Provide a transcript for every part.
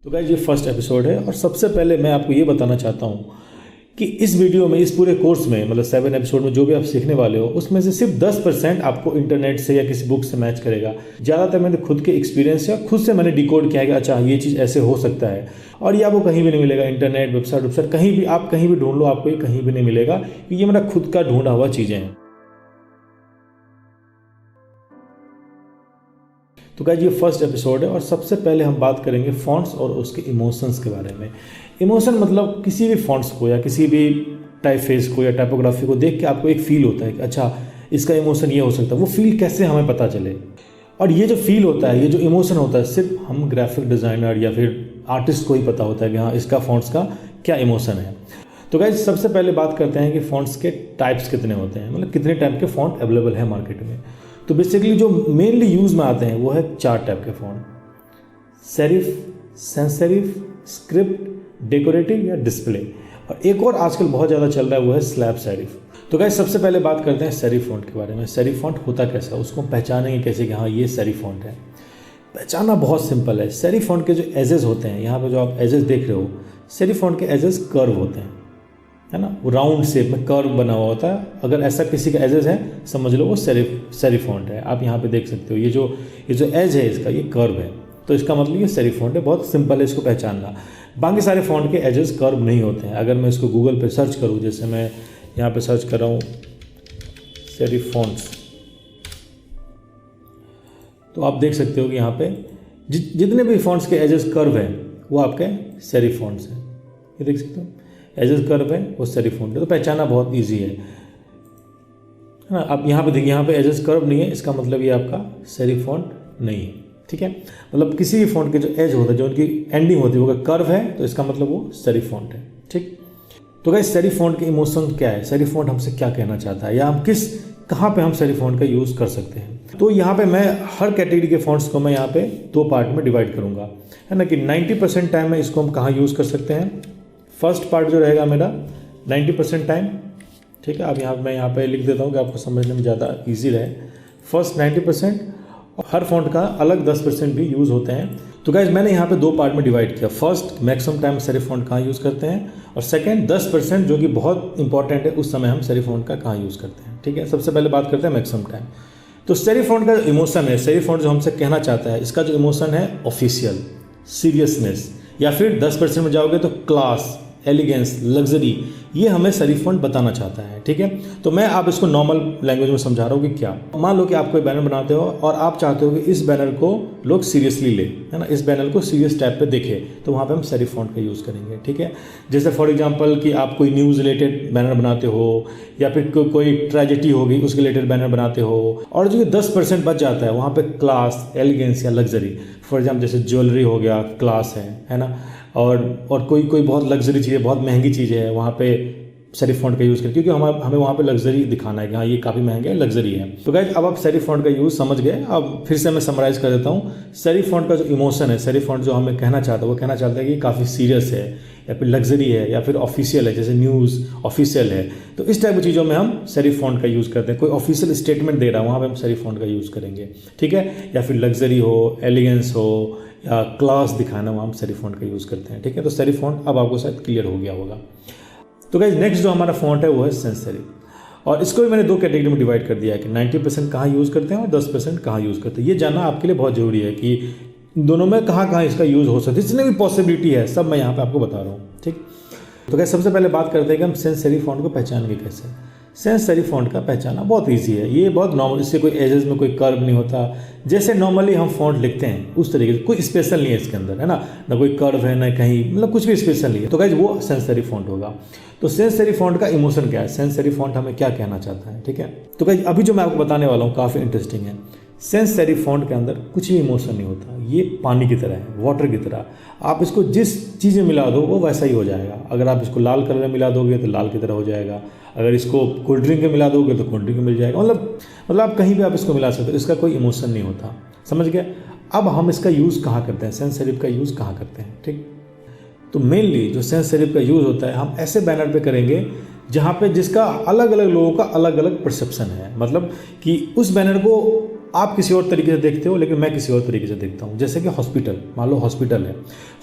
तो गाइस ये first episode है और सबसे पहले मैं आपको ये बताना चाहता हूँ कि इस वीडियो में, इस पूरे कोर्स में, मतलब 7 एपिसोड में जो भी आप सीखने वाले हो उसमें से सिर्फ 10% आपको इंटरनेट से या किसी बुक से मैच करेगा। ज़्यादातर मैंने खुद के एक्सपीरियंस या खुद से मैंने डिकोड किया है कि अच्छा ये चीज़ ऐसे हो सकता है, और ये आपको कहीं भी नहीं मिलेगा। इंटरनेट, वेबसाइट कहीं भी आप कहीं भी ढूंढ लो, आपको ये कहीं भी नहीं मिलेगा क्योंकि ये मेरा खुद का ढूंढा हुआ चीज़ें हैं। तो गाइस ये फर्स्ट एपिसोड है और सबसे पहले हम बात करेंगे फॉन्ट्स और उसके इमोशंस के बारे में। इमोशन मतलब किसी भी फॉन्ट्स को या किसी भी टाइपफेस को या टाइपोग्राफी को देख के आपको एक फील होता है कि अच्छा इसका इमोशन ये हो सकता है। वो फील कैसे हमें पता चले, और ये जो फील होता है, ये जो इमोशन होता है, सिर्फ हम ग्राफिक डिज़ाइनर या फिर आर्टिस्ट को ही पता होता है कि हाँ इसका फॉन्ट्स का क्या इमोशन है। तो गाइस सबसे पहले बात करते हैं कि फॉन्ट्स के टाइप्स कितने होते हैं, मतलब कितने टाइप के फॉन्ट अवेलेबल है मार्केट में। तो बेसिकली जो मेनली यूज़ में आते हैं वो है 4 टाइप के font: serif, sans serif, script, decorative या डिस्प्ले, और एक और आजकल बहुत ज़्यादा चल रहा है वो है स्लैब सेरिफ। तो गाइस सबसे पहले बात करते हैं सेरिफ फॉन्ट के बारे में। सेरिफ फॉन्ट होता कैसा है, उसको पहचानेंगे कैसे कि हाँ ये सेरिफ फॉन्ट है। पहचानना बहुत सिंपल है। सेरिफ फॉन्ट के जो एजेस होते हैं, यहाँ पे जो आप एजेस देख रहे हो, सेरिफ फॉन्ट के एजेस कर्व होते हैं, है ना, वो राउंड शेप में कर्व बना हुआ होता है। अगर ऐसा किसी का एजेस है समझ लो वो सेरिफ फॉन्ट है। आप यहाँ पे देख सकते हो ये जो एज है इसका, ये कर्व है, तो इसका मतलब ये सेरिफ फॉन्ट है। बहुत सिंपल है इसको पहचानना। बाकी सारे फॉन्ट के एजेस कर्व नहीं होते हैं। अगर मैं इसको गूगल पे सर्च करूँ, जैसे मैं यहाँ पे सर्च कर रहा हूँ सेरिफ फॉन्ट्स, तो आप देख सकते हो कि यहाँ पे जितने भी फॉन्ट्स के एजेस कर्व हैं वो आपके सेरिफ फॉन्ट्स हैं। ये देख सकते हो एजेस कर्व है वो सेरिफ फॉन्ट है। तो पहचानना बहुत ईजी है ना। आप यहाँ पे देखिए, यहाँ पे एजेस कर्व नहीं है, इसका मतलब ये आपका सेरिफ फॉन्ट नहीं है। ठीक है, मतलब किसी भी फॉन्ट के जो एज होता है, जो उनकी एंडिंग होती है, वो अगर कर्व है तो इसका मतलब वो सेरिफ फॉन्ट है। ठीक, तो गाइस सेरिफ फॉन्ट के इमोशन क्या है, सेरिफ फॉन्ट हमसे क्या कहना चाहता है, या हम कहाँ पे हम सेरिफ फॉन्ट का यूज़ कर सकते हैं। तो यहाँ पे मैं हर कैटेगरी के फॉन्ट्स को मैं यहाँ पे 2 पार्ट में डिवाइड करूँगा, है ना, कि 90% टाइम में इसको हम कहाँ यूज़ कर सकते हैं। फर्स्ट पार्ट जो रहेगा मेरा 90% टाइम, ठीक है, अब मैं यहाँ पे लिख देता हूँ कि आपको समझने में ज़्यादा इजी रहे। फर्स्ट 90%, और हर फॉन्ट का अलग 10% भी यूज़ होते हैं। तो गाइज मैंने यहाँ पे 2 पार्ट में डिवाइड किया। First maximum time serif font कहाँ यूज़ करते हैं, और सेकेंड 10% जो कि बहुत इंपॉर्टेंट है, उस समय हम सेरिफ फॉन्ट का कहाँ यूज़ करते हैं। ठीक है, सबसे पहले बात करते हैं मैक्सिमम टाइम। तो सेरिफ फॉन्ट का जो इमोशन है, सेरिफ फॉन्ट जो हमसे कहना चाहता है, इसका जो इमोशन है ऑफिशियल, सीरियसनेस, या फिर 10% में जाओगे तो क्लास, एलिगेंस, लग्जरी, ये हमें सेरिफ फॉन्ट बताना चाहता है। ठीक है, तो मैं आप इसको नॉर्मल लैंग्वेज में समझा रहा हूँ कि क्या, मान लो कि आप कोई बैनर बनाते हो और आप चाहते हो कि इस बैनर को लोग सीरियसली ले, है ना, इस बैनर को सीरियस टाइप पे देखे, तो वहाँ पे हम सेरिफ फॉन्ट का यूज़ करेंगे। ठीक है, जैसे फॉर एग्जांपल कि आप कोई न्यूज़ रिलेटेड बैनर बनाते हो, या फिर कोई ट्रेजेडी होगी उसके रिलेटेड बैनर बनाते हो, और जो 10% बच जाता है वहाँ पे क्लास, एलिगेंस या लग्जरी, फॉर एग्जाम्पल जैसे ज्वेलरी हो गया, क्लास है ना, और कोई बहुत लग्जरी चीज़ है, बहुत महंगी चीज़ है, वहाँ पे सेरिफ फॉन्ट का यूज़ करें, क्योंकि हमें वहाँ पे लग्जरी दिखाना है कि हाँ ये काफ़ी महंगा है, लग्जरी है। तो गाइस अब आप सेरिफ फॉन्ट का यूज़ समझ गए। अब फिर से मैं समराइज कर देता हूँ। सेरिफ फॉन्ट का जो इमोशन है, सेरिफ फॉन्ट जो हमें कहना चाहता है, वो कहना चाहता है कि काफ़ी सीरियस है, या फिर लग्जरी है, या फिर ऑफिशियल है, जैसे न्यूज़ ऑफिशियल है। तो इस टाइप की चीज़ों में हम सेरिफ फॉन्ट का यूज़ करते हैं। कोई ऑफिशियल स्टेटमेंट दे रहा है, वहाँ पर हम सेरिफ फॉन्ट का यूज़ करेंगे। ठीक है, या फिर लग्जरी हो, एलिगेंस हो, या क्लास दिखाना, वहाँ हम सेरिफ फॉन्ट का यूज़ करते हैं। ठीक है, तो सेरिफ फॉन्ट अब आपको शायद क्लियर हो गया होगा। तो गाइस नेक्स्ट जो हमारा फॉन्ट है वो है सैंस सेरिफ, और इसको भी मैंने 2 कैटेगरी में डिवाइड कर दिया है कि 90% कहाँ यूज़ करते हैं और 10% कहाँ यूज़ करते हैं। ये जानना आपके लिए बहुत ज़रूरी है कि दोनों में कहाँ इसका यूज़ हो सकता है। जितनी भी पॉसिबिलिटी है सब मैं यहाँ पे आपको बता रहा हूँ। ठीक, तो गाइस सबसे पहले बात करते हैं कि हम सैंस सेरिफ फॉन्ट को पहचानेंगे कैसे। सैंस सेरिफ फॉन्ट का पहचाना बहुत ईजी है, ये बहुत नॉर्मल, इससे कोई एजेस में कोई कर्व नहीं होता। जैसे नॉर्मली हम फॉन्ट लिखते हैं उस तरीके से, कोई स्पेशल नहीं है इसके अंदर, है ना कोई कर्व है ना कहीं, मतलब कुछ भी स्पेशल नहीं है। तो गाइस वो सैंस सेरिफ फॉन्ट होगा। तो सैंस सेरिफ फॉन्ट का इमोशन क्या है, सैंस सेरिफ फॉन्ट हमें क्या कहना चाहता है। ठीक है, तो गाइस अभी जो मैं आपको बताने वाला हूँ काफ़ी इंटरेस्टिंग है। सैंस सेरिफ फॉन्ट के अंदर कुछ भी इमोशन नहीं होता, ये पानी की तरह है, वाटर की तरह। आप इसको जिस चीज़ में मिला दो वो वैसा ही हो जाएगा। अगर आप इसको लाल कलर में मिला दोगे तो लाल की तरह हो जाएगा, अगर इसको कोल्ड ड्रिंक में मिला दोगे तो कोल्ड ड्रिंक में मिल जाएगा। मतलब आप कहीं भी आप इसको मिला सकते हो, इसका कोई इमोशन नहीं होता। समझ गए। अब हम इसका यूज़ कहाँ करते हैं, सैंस सेरिफ का यूज़ कहाँ करते हैं। ठीक, तो मेनली जो सैंस सेरिफ का यूज़ होता है हम ऐसे बैनर पे करेंगे जहाँ पे जिसका अलग अलग लोगों का अलग अलग परसेप्शन है। मतलब कि उस बैनर को आप किसी और तरीके से देखते हो, लेकिन मैं किसी और तरीके से देखता हूँ। जैसे कि हॉस्पिटल, मान लो हॉस्पिटल है,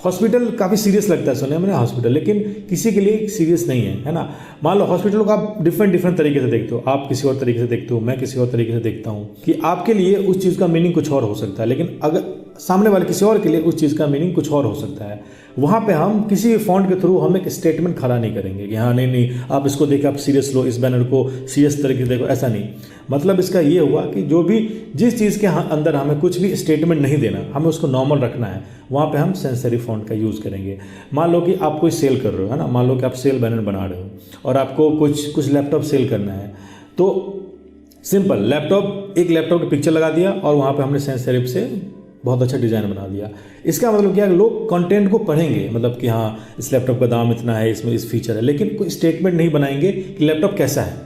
हॉस्पिटल काफ़ी सीरियस लगता है सुनने में हॉस्पिटल, लेकिन किसी के लिए सीरियस नहीं है ना। मान लो हॉस्पिटल को आप डिफरेंट तरीके से देखते हो, आप किसी और तरीके से देखते हो, मैं किसी और तरीके से देखता हूँ, कि आपके लिए उस चीज़ का मीनिंग कुछ और हो सकता है, लेकिन अगर सामने वाले किसी और के लिए उस चीज़ का मीनिंग कुछ और हो सकता है। वहाँ पे हम किसी भी फॉन्ट के थ्रू हम एक स्टेटमेंट खड़ा नहीं करेंगे कि हाँ नहीं आप इसको देखिए, आप सीरियस लो, इस बैनर को सीरियस तरीके से देखो, ऐसा नहीं। मतलब इसका ये हुआ कि जो भी जिस चीज़ के अंदर हमें कुछ भी स्टेटमेंट नहीं देना, हमें उसको नॉर्मल रखना है, वहाँ पे हम सेंस सेरिफ फॉन्ट का यूज़ करेंगे। मान लो कि आप कोई सेल कर रहे हो, है ना, मान लो कि आप सेल बैनर बना रहे हो और आपको कुछ लैपटॉप सेल करना है, तो सिंपल एक लैपटॉप की पिक्चर लगा दिया और वहाँ पे हमने सेंस सेरिफ से बहुत अच्छा डिज़ाइन बना दिया। इसका मतलब क्या है, लोग कंटेंट को पढ़ेंगे, मतलब कि हाँ इस लैपटॉप का दाम इतना है, इसमें इस फीचर है, लेकिन कोई स्टेटमेंट नहीं बनाएंगे कि लैपटॉप कैसा है।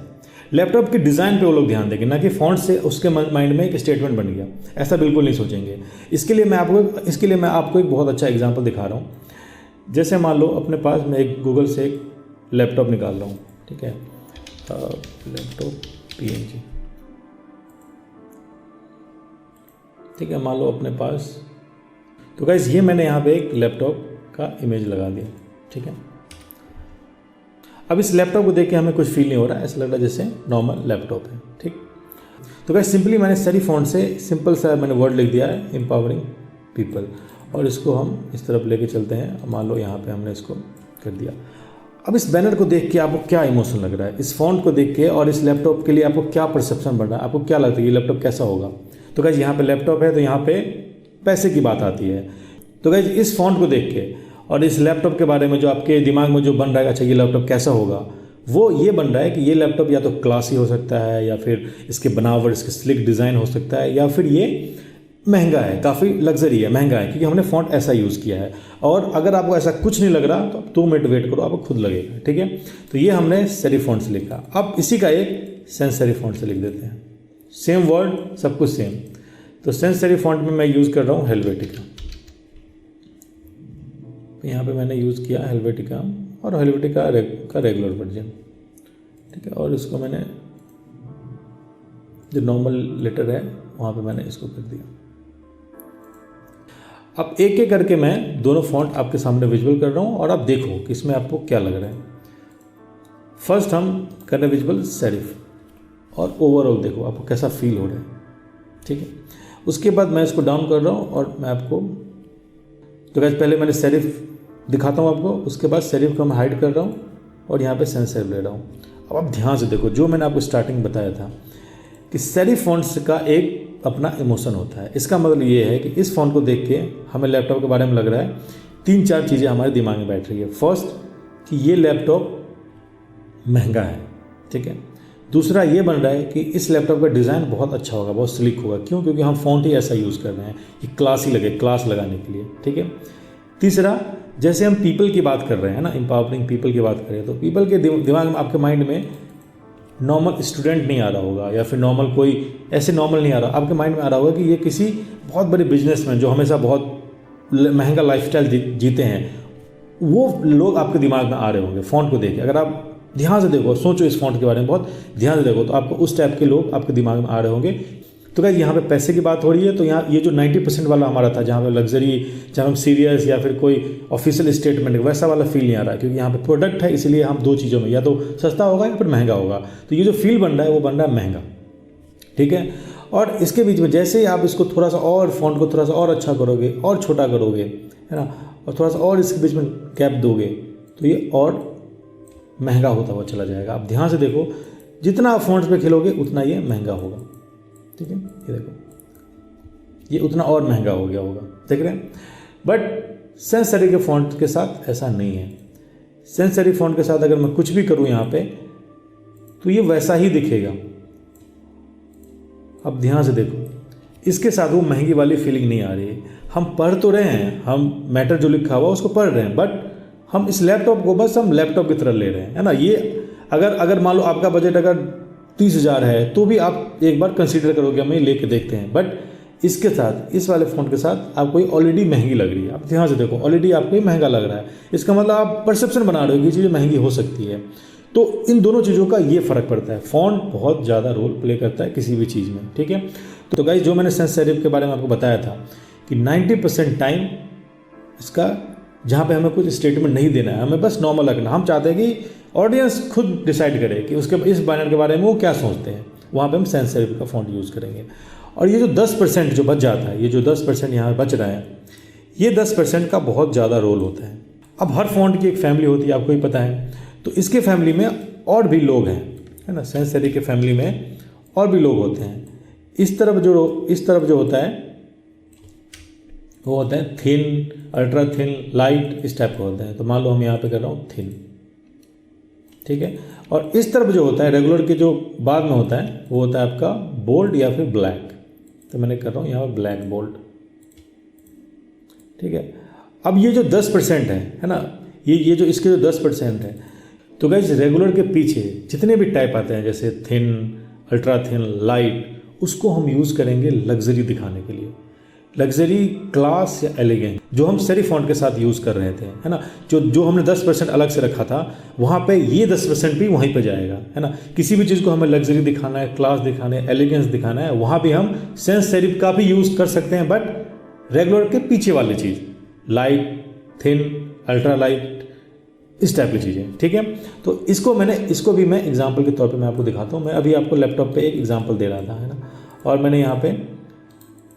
लैपटॉप के डिज़ाइन पे वो लोग ध्यान देंगे, ना कि फॉन्ट से उसके माइंड में एक स्टेटमेंट बन गया, ऐसा बिल्कुल नहीं सोचेंगे। इसके लिए मैं आपको एक बहुत अच्छा एग्जाम्पल दिखा रहा हूँ। जैसे मान लो अपने पास मैं एक गूगल से एक लैपटॉप निकाल रहा हूँ, ठीक है, लैपटॉप PNG, ठीक है, मान लो अपने पास। तो गाइस ये मैंने यहाँ पे एक लैपटॉप का इमेज लगा दिया, ठीक है। अब इस लैपटॉप को देख के हमें कुछ फील नहीं हो रहा है, ऐसा लग रहा है जैसे नॉर्मल लैपटॉप है, ठीक। तो गाइस सिंपली मैंने सेरिफ फॉन्ट से सिंपल सा मैंने वर्ड लिख दिया है, एम्पावरिंग पीपल, और इसको हम इस तरफ लेके चलते हैं। मान लो यहाँ पे हमने इसको कर दिया। अब इस बैनर को देख के आपको क्या इमोशन लग रहा है, इस फॉन्ट को देख के, और इस लैपटॉप के लिए आपको क्या परसेप्शन बढ़ रहा है, आपको क्या लगता है ये लैपटॉप कैसा होगा। तो गाइस यहाँ पे लैपटॉप है, तो यहाँ पे पैसे की बात आती है। तो गाइस इस फॉन्ट को देख के और इस लैपटॉप के बारे में जो आपके दिमाग में जो बन रहा है, अच्छा ये लैपटॉप कैसा होगा, वो ये बन रहा है कि ये लैपटॉप या तो क्लासी हो सकता है, या फिर इसके बनावट, इसके स्लिक डिज़ाइन हो सकता है, या फिर ये महंगा है, काफ़ी लग्जरी है, महंगा है, क्योंकि हमने फॉन्ट ऐसा यूज़ किया है। और अगर आपको ऐसा कुछ नहीं लग रहा तो आप 2 मिनट वेट करो, आपको खुद लगेगा, ठीक है। तो ये हमने सेरिफ फॉन्ट से लिखा। अब इसी का एक सेंस सेरिफ फॉन्ट से लिख देते हैं, सेम वर्ड, सब कुछ सेम। तो सेंस सेरिफ फॉन्ट में मैं यूज़ कर रहा हूँ हेलवेटिका। यहाँ पे मैंने यूज़ किया हेलवेटिका, और हेलवेटिका का रेगुलर वर्जन, ठीक है। और इसको मैंने जो नॉर्मल लेटर है वहाँ पे मैंने इसको कर दिया। अब एक एक करके मैं दोनों फॉन्ट आपके सामने विजुअल कर रहा हूँ, और आप देखो कि इसमें आपको क्या लग रहा है। फर्स्ट हम कर रहे हैं विजुअल सेरिफ, और ओवरऑल देखो आपको कैसा फील हो रहा है, ठीक है। उसके बाद मैं इसको डाउन कर रहा हूँ, और मैं आपको, तो गाइस पहले मैंने सेरिफ दिखाता हूँ आपको, उसके बाद सेरिफ को मैं हाइड कर रहा हूँ और यहाँ पे सेंस सेरिफ ले रहा हूँ। अब आप ध्यान से देखो, जो मैंने आपको स्टार्टिंग बताया था कि सेरिफ फॉन्ट्स का एक अपना इमोशन होता है। इसका मतलब ये है कि इस फॉन्ट को देख के हमें लैपटॉप के बारे में लग रहा है 3-4 चीज़ें हमारे दिमाग में बैठ रही है। फर्स्ट कि ये लैपटॉप महंगा है, ठीक है। दूसरा ये बन रहा है कि इस लैपटॉप का डिज़ाइन बहुत अच्छा होगा, बहुत स्लिक होगा, क्यों, क्योंकि हम फॉन्ट ही ऐसा यूज़ कर रहे हैं कि क्लास ही लगे, क्लास लगाने के लिए, ठीक है। तीसरा, जैसे हम पीपल की बात कर रहे हैं ना, एम्पावरिंग पीपल की बात करें, तो पीपल के दिमाग में, आपके माइंड में नॉर्मल स्टूडेंट नहीं आ रहा होगा, या फिर नॉर्मल कोई ऐसे नॉर्मल नहीं आ रहा, आपके माइंड में आ रहा होगा कि ये किसी बहुत बड़े बिजनेसमैन जो हमेशा बहुत महंगा लाइफस्टाइल जीते हैं, वो लोग आपके दिमाग में आ रहे होंगे फॉन्ट को देख के। अगर आप ध्यान से देखो, सोचो इस फॉन्ट के बारे में, बहुत ध्यान से देखो, तो आपको उस टाइप के लोग आपके दिमाग में आ रहे होंगे। तो गाइस यहाँ पे पैसे की बात हो रही है, तो यहाँ ये जो 90% वाला हमारा था, जहाँ पे लग्जरी, जहाँ हम सीरियस या फिर कोई ऑफिशियल स्टेटमेंट, वैसा वाला फील नहीं आ रहा है, क्योंकि यहाँ पे प्रोडक्ट है, इसलिए हम 2 चीज़ों में, या तो सस्ता होगा या फिर महंगा होगा। तो ये जो फील बन रहा है वो बन रहा है महंगा, ठीक है। और इसके बीच में जैसे ही आप इसको थोड़ा सा और फॉन्ट को थोड़ा सा और अच्छा करोगे, और छोटा करोगे, है ना, और थोड़ा सा और इसके बीच में गैप दोगे, तो ये और महंगा होता हुआ चला जाएगा। आप ध्यान से देखो, जितना आप फॉन्ट्स पे खेलोगे उतना ये महंगा होगा, ठीक है। ये देखो, ये उतना और महंगा हो गया होगा, देख रहे हैं। बट सेंस सेरिफ के फॉन्ट के साथ ऐसा नहीं है। सेंस सेरिफ फॉन्ट के साथ अगर मैं कुछ भी करूं यहाँ पे, तो ये वैसा ही दिखेगा। अब ध्यान से देखो, इसके साथ वो महंगी वाली फीलिंग नहीं आ रही है। हम पढ़ तो रहे हैं, हम मैटर जो लिखा हुआ उसको पढ़ रहे हैं, बट हम इस लैपटॉप को बस हम लैपटॉप की तरह ले रहे हैं, है ना। ये अगर मान लो आपका बजट अगर 30,000 है, तो भी आप एक बार कंसीडर करोगे, हमें लेके देखते हैं। बट इसके साथ, इस वाले फ़ोन के साथ आपको ये ऑलरेडी महंगी लग रही है। आप ध्यान से देखो, ऑलरेडी आपको ये महंगा लग रहा है। इसका मतलब आप परसेप्शन बना रहे हो कि ये चीज़ महंगी हो सकती है। तो इन दोनों चीज़ों का ये फ़र्क पड़ता है। फ़ॉन्ट बहुत ज़्यादा रोल प्ले करता है किसी भी चीज़ में, ठीक है। तो गाइस जो मैंने सेंस सेरिफ के बारे में आपको बताया था कि 90% टाइम इसका जहाँ पे हमें कुछ स्टेटमेंट नहीं देना है, हमें बस नॉर्मल रखना, हम चाहते हैं कि ऑडियंस खुद डिसाइड करे कि उसके इस बैनर के बारे में वो क्या सोचते हैं, वहाँ पे हम सेंस सेरिफ का फॉन्ट यूज़ करेंगे। और ये जो 10% जो बच जाता है, ये जो 10% यहाँ बच रहा है, ये 10% का बहुत ज़्यादा रोल होता है। अब हर फॉन्ट की एक फैमिली होती है, आपको ही पता है, तो इसके फैमिली में और भी लोग हैं, है ना, सेंस सेरिफ के फैमिली में और भी लोग होते हैं। इस तरफ जो होता है वो होता है थिन, अल्ट्रा थिन, लाइट, इस टाइप का होता है। तो मान लो हम यहाँ पे कर रहा हूँ थिन, ठीक है। और इस तरफ जो होता है रेगुलर के जो बाद में होता है वो होता है आपका बोल्ड या फिर ब्लैक। तो मैंने कर रहा हूँ यहाँ पर ब्लैक बोल्ड, ठीक है। अब ये जो 10% है ना, ये जो इसके जो 10% है, तो गाइस रेगुलर के पीछे जितने भी टाइप आते हैं जैसे थिन, अल्ट्रा थिन, लाइट, उसको हम यूज़ करेंगे लग्जरी दिखाने के लिए, लग्जरी, क्लास या एलिगेंस, जो हम सेरिफ फॉन्ट के साथ यूज़ कर रहे थे, है ना। जो हमने 10% अलग से रखा था, वहाँ पे ये 10% भी वहीं पे जाएगा, है ना। किसी भी चीज़ को हमें लग्जरी दिखाना है, क्लास दिखाना है, एलिगेंस दिखाना है, वहाँ भी हम सेंस सेरिफ का भी यूज़ कर सकते हैं, बट रेगुलर के पीछे वाली चीज़, लाइट, थिन, अल्ट्रा लाइट, इस टाइप की चीज़ें, ठीक है। तो इसको भी मैं एग्जाम्पल के तौर पे मैं आपको दिखाता हूँ। मैं अभी आपको लैपटॉप पे एक एग्जाम्पल दे रहा था, है ना, और मैंने यहाँ पे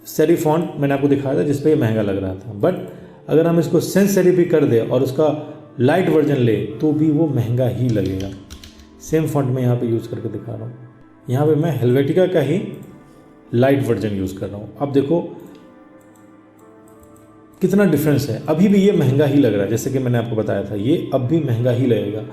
सेरिफ फॉन्ट मैंने आपको दिखाया था जिसपे ये महंगा लग रहा था, बट अगर हम इसको सेंस सेरिफ भी कर दे और उसका लाइट वर्जन ले तो भी वो महंगा ही लगेगा। सेम फॉन्ट में यहाँ पे यूज़ करके दिखा रहा हूँ, यहाँ पे मैं हेलवेटिका का ही लाइट वर्जन यूज़ कर रहा हूँ। अब देखो कितना डिफरेंस है, अभी भी ये महंगा ही लग रहा है, जैसे कि मैंने आपको बताया था ये अब भी महंगा ही लगेगा।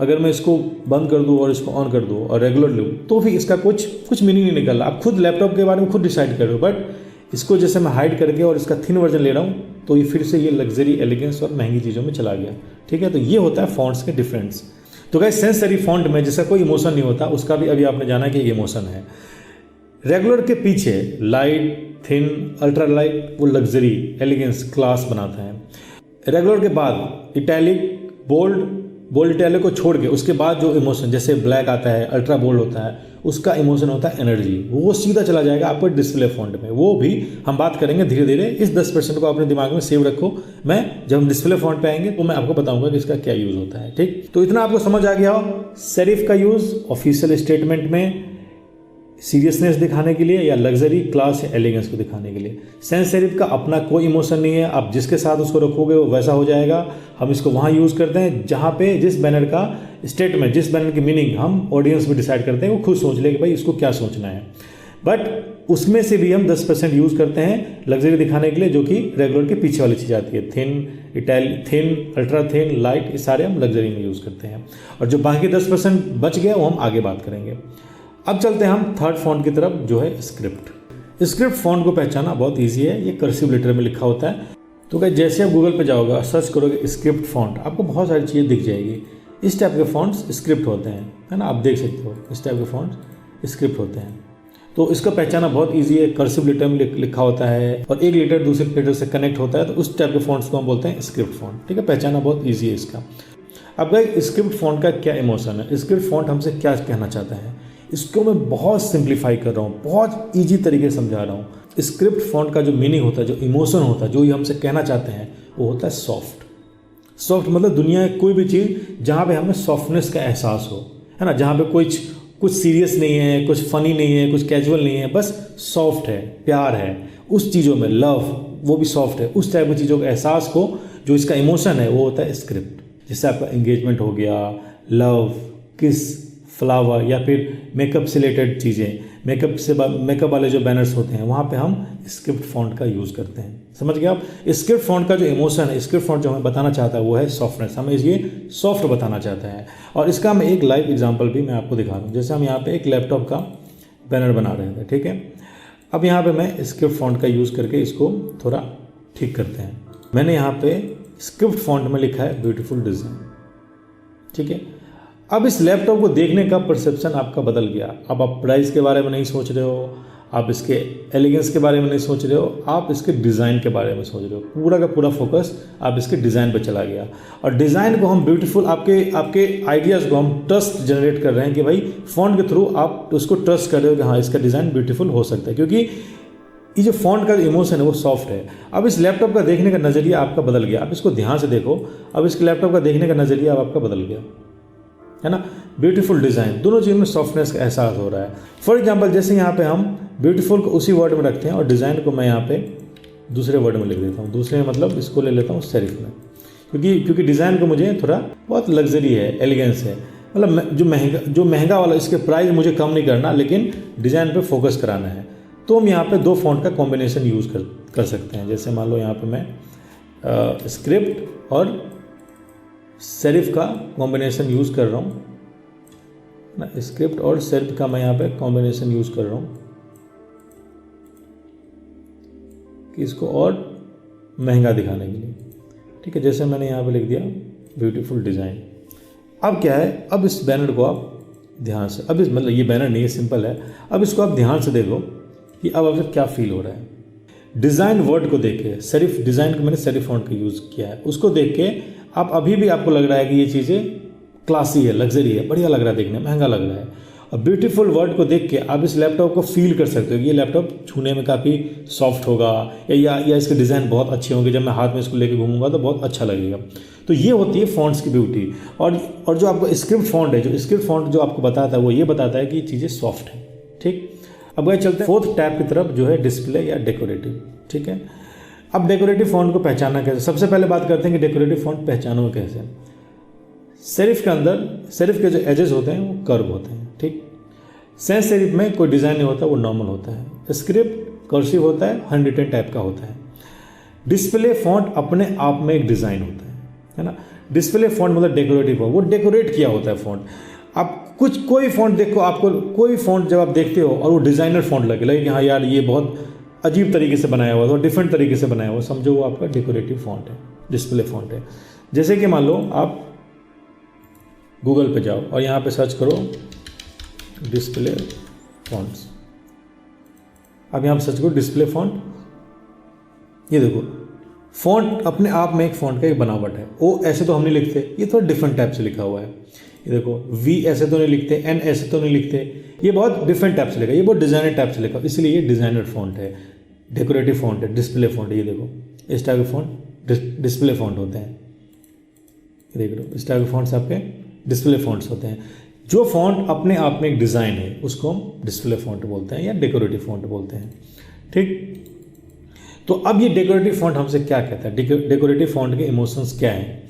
अगर मैं इसको बंद कर दूँ और इसको ऑन कर दूँ और रेगुलर लूँ तो भी इसका कुछ मीनिंग नहीं निकल रहा। आप खुद लैपटॉप के बारे में खुद डिसाइड कर रहे हो, बट इसको जैसे मैं हाइड करके और इसका थिन वर्जन ले रहा हूँ तो ये फिर से ये लग्जरी, एलिगेंस और महंगी चीज़ों में चला गया, ठीक है। तो ये होता है फॉन्ट्स के डिफरेंस। तो गाइस सेंस सेरिफ फॉन्ट में जैसा कोई इमोशन नहीं होता, उसका भी अभी आपने जाना कि ये इमोशन है। रेगुलर के पीछे लाइट, थिन, अल्ट्रा लाइट वो लग्जरी, एलिगेंस, क्लास बनाता है। रेगुलर के बाद इटैलिक, बोल्ड इटैलिक को छोड़ के उसके बाद जो इमोशन जैसे ब्लैक आता है, अल्ट्रा बोल्ड होता है, उसका इमोशन होता है एनर्जी, वो सीधा चला जाएगा आपको डिस्प्ले फॉन्ट में। वो भी हम बात करेंगे धीरे धीरे। इस 10% को अपने दिमाग में सेव रखो, मैं जब हम डिस्प्ले फॉन्ट पे आएंगे तो मैं आपको बताऊंगा कि इसका क्या यूज़ होता है, ठीक। तो इतना आपको समझ आ गया हो सेरिफ का यूज़ ऑफिशियल स्टेटमेंट में सीरियसनेस दिखाने के लिए या लग्जरी, क्लास या एलिगेंस को दिखाने के लिए। सेंस सेरिफ का अपना कोई इमोशन नहीं है, आप जिसके साथ उसको रखोगे वो वैसा हो जाएगा। हम इसको वहाँ यूज़ करते हैं जहाँ पे जिस बैनर का स्टेटमेंट, जिस बैनर की मीनिंग हम ऑडियंस में डिसाइड करते हैं, वो खुद सोच ले कि भाई इसको क्या सोचना है। बट उसमें से भी हम 10% यूज़ करते हैं लग्जरी दिखाने के लिए, जो कि रेगुलर के पीछे वाली चीज़ आती है, थिन, अल्ट्रा थिन, लाइट, ये सारे हम लग्जरी में यूज़ करते हैं। और जो बाकी 10% बच गया वो हम आगे बात करेंगे। अब चलते हैं हम थर्ड फॉन्ट की तरफ, जो है स्क्रिप्ट। स्क्रिप्ट फॉन्ट को पहचाना बहुत इजी है, ये कर्सिव लेटर में लिखा होता है। तो क्या जैसे आप गूगल पे जाओगे, सर्च करोगे स्क्रिप्ट फॉन्ट, आपको बहुत सारी चीज़ें दिख जाएगी। इस टाइप के फॉन्ट्स स्क्रिप्ट होते हैं, है ना, आप देख सकते हो इस टाइप के फॉन्ट्स स्क्रिप्ट होते हैं। तो इसका पहचाना बहुत ईजी है, कर्सिव लेटर में लिखा होता है और एक लेटर दूसरे लेटर से कनेक्ट होता है, तो उस टाइप के फॉन्ट्स को हम बोलते हैं स्क्रिप्ट फॉन्ट, ठीक है। पहचाना बहुत ईजी है इसका। अब गाइस स्क्रिप्ट फॉन्ट का क्या इमोशन है, स्क्रिप्ट फॉन्ट हमसे क्या कहना चाहता है, इसको मैं बहुत सिंप्लीफाई कर रहा हूँ, बहुत इजी तरीके से समझा रहा हूँ। स्क्रिप्ट फॉन्ट का जो मीनिंग होता है, जो इमोशन होता है, जो ये हमसे कहना चाहते हैं, वो होता है सॉफ्ट। सॉफ्ट मतलब दुनिया की कोई भी चीज़ जहाँ पे हमें सॉफ्टनेस का एहसास हो, है ना, जहाँ पे कुछ सीरियस नहीं है, कुछ फनी नहीं है, कुछ कैजुअल नहीं है, बस सॉफ्ट है, प्यार है उस चीज़ों में, लव वो भी सॉफ्ट है, उस टाइप की चीज़ों के एहसास को जो इसका इमोशन है वो होता है स्क्रिप्ट। जैसे आपका एंगेजमेंट हो गया, लव, किस, फ्लावर, या फिर मेकअप से रिलेटेड चीज़ें, मेकअप वाले जो बैनर्स होते हैं, वहाँ पे हम स्क्रिप्ट फॉन्ट का यूज़ करते हैं। समझ गए आप। स्क्रिप्ट फॉन्ट का जो इमोशन है, स्क्रिप्ट फॉन्ट जो हमें बताना चाहता है वो है सॉफ्टनेस, हमें ये सॉफ्ट बताना चाहता है। और इसका मैं एक लाइव एग्जांपल भी मैं आपको दिखा रहा हूँ। जैसे हम यहाँ पे एक लैपटॉप का बैनर बना रहे थे, ठीक है। अब यहाँ पे मैं स्क्रिप्ट फॉन्ट का यूज़ करके इसको थोड़ा ठीक करते हैं। मैंने यहाँ पे स्क्रिप्ट फॉन्ट में लिखा है ब्यूटीफुल डिज़ाइन, ठीक है। अब इस लैपटॉप को देखने का परसेप्शन आपका बदल गया। अब आप प्राइस के बारे में नहीं सोच रहे हो, आप इसके एलिगेंस के बारे में नहीं सोच रहे हो, आप इसके डिज़ाइन के बारे में सोच रहे हो। पूरा का पूरा फोकस आप इसके डिज़ाइन पे चला गया, और डिज़ाइन को हम ब्यूटीफुल, आपके आइडियाज़ को हम ट्रस्ट जनरेट कर रहे हैं कि भाई फ़ॉन्ट के थ्रू आप उसको ट्रस्ट कर रहे हो कि हाँ इसका डिज़ाइन ब्यूटीफुल हो सकता है, क्योंकि ये जो फ़ॉन्ट का इमोशन है वो सॉफ्ट है। अब इस लैपटॉप का देखने का नज़रिया आपका बदल गया, आप इसको ध्यान से देखो, अब इसके लैपटॉप का देखने का नज़रिया अब आपका बदल गया है ना। ब्यूटीफुल डिज़ाइन, दोनों चीज़ में सॉफ्टनेस का एहसास हो रहा है। फॉर एग्जांपल जैसे यहाँ पे हम ब्यूटीफुल को उसी वर्ड में रखते हैं और डिज़ाइन को मैं यहाँ पे दूसरे वर्ड में लिख देता हूँ। दूसरे मतलब इसको ले लेता हूँ सेरिफ में, क्योंकि डिज़ाइन को मुझे थोड़ा बहुत लग्जरी है, एलिगेंस है, मतलब जो महंगा वाला, इसके प्राइस मुझे कम नहीं करना, लेकिन डिज़ाइन पे फोकस कराना है। तो हम यहाँ पे दो फॉन्ट का कॉम्बिनेशन यूज़ कर सकते हैं। जैसे मान लो यहाँ पे मैं स्क्रिप्ट और सेरिफ का कॉम्बिनेशन यूज़ कर रहा हूँ ना, स्क्रिप्ट और सेरिफ का मैं यहाँ पे कॉम्बिनेशन यूज़ कर रहा हूँ कि इसको और महंगा दिखाने के लिए। ठीक है, जैसे मैंने यहाँ पे लिख दिया ब्यूटीफुल डिज़ाइन। अब क्या है, अब इस बैनर को आप ध्यान से, अब इस मतलब ये बैनर नहीं है, सिंपल है, अब इसको आप ध्यान से देखो कि अब आपसे क्या फील हो रहा है। डिज़ाइन वर्ड को देख के, सेरिफ डिज़ाइन को मैंने सेरिफ फॉन्ट का यूज़ किया है, उसको देख के आप अभी भी आपको लग रहा है कि ये चीज़ें क्लासी है, लग्जरी है, बढ़िया लग रहा है, देखने महंगा लग रहा है। और ब्यूटीफुल वर्ड को देख के आप इस लैपटॉप को फील कर सकते हो कि ये लैपटॉप छूने में काफ़ी सॉफ्ट होगा, या इसके डिज़ाइन बहुत अच्छे होंगे, जब मैं हाथ में इसको लेके घूमूंगा तो बहुत अच्छा लगेगा। तो ये होती है फॉन्ट्स की ब्यूटी। और जो आपको स्क्रिप्ट फॉन्ट है, जो स्क्रिप्ट फॉन्ट जो आपको बताता है वो ये बताता है कि ये चीज़ें सॉफ्ट हैं। ठीक, अब वह चलते हैं फोर्थ टैब की तरफ, जो है डिस्प्ले या डेकोरेटिव। ठीक है, अब डेकोरेटिव फॉन्ट को पहचानना कैसे, सबसे पहले बात करते हैं कि डेकोरेटिव फॉन्ट पहचानो कैसे। सेरिफ के अंदर, सेरिफ के जो एजेस होते हैं वो कर्व होते हैं। ठीक, सेंस सेरिफ में कोई डिज़ाइन नहीं होता, वो नॉर्मल होता है। स्क्रिप्ट कर्सिव होता है, हैंड रिटन टाइप का होता है। डिस्प्ले फॉन्ट अपने आप में एक डिज़ाइन होता है ना। डिस्प्ले फॉन्ट मतलब डेकोरेटिव हो, वो डेकोरेट किया होता है फॉन्ट। आप कोई फॉन्ट देखो, आपको कोई फॉन्ट जब आप देखते हो और वो डिज़ाइनर फॉन्ट लगे कि हाँ यार ये बहुत अजीब तरीके से बनाया हुआ है, डिफरेंट तरीके से बनाया हुआ, समझो वो आपका डेकोरेटिव फॉन्ट है, डिस्प्ले फॉन्ट है। जैसे कि मान लो आप गूगल पे जाओ और यहाँ पे सर्च करो डिस्प्ले फॉन्ट्स। अब यहाँ पे सर्च करो डिस्प्ले फॉन्ट, ये देखो फॉन्ट अपने आप में एक फॉन्ट का एक बनावट है। ओ ऐसे तो हम नहीं लिखते, ये थोड़ा डिफरेंट टाइप से लिखा हुआ है। ये देखो वी ऐसे तो नहीं लिखते, एन ऐसे तो नहीं लिखते, ये बहुत डिफरेंट टाइप से लिखा है, ये बहुत डिज़ाइनर टाइप से लिखा है, इसलिए ये डिज़ाइनर फॉन्ट है, डेकोरेटिव फॉन्ट है, डिस्प्ले फॉन्ट है। ये देखो इस टाइप के फॉन्ट डिस्प्ले फॉन्ट होते हैं। ये देख लो इस टाइप के फॉन्ट्स आपके डिस्प्ले फॉन्ट्स होते हैं। जो फॉन्ट अपने आप में एक डिज़ाइन है उसको हम डिस्प्ले फॉन्ट बोलते हैं या डेकोरेटिव फॉन्ट बोलते हैं। ठीक, तो अब ये डेकोरेटिव फॉन्ट हमसे क्या कहता है, डेकोरेटिव फॉन्ट के इमोशंस क्या हैं।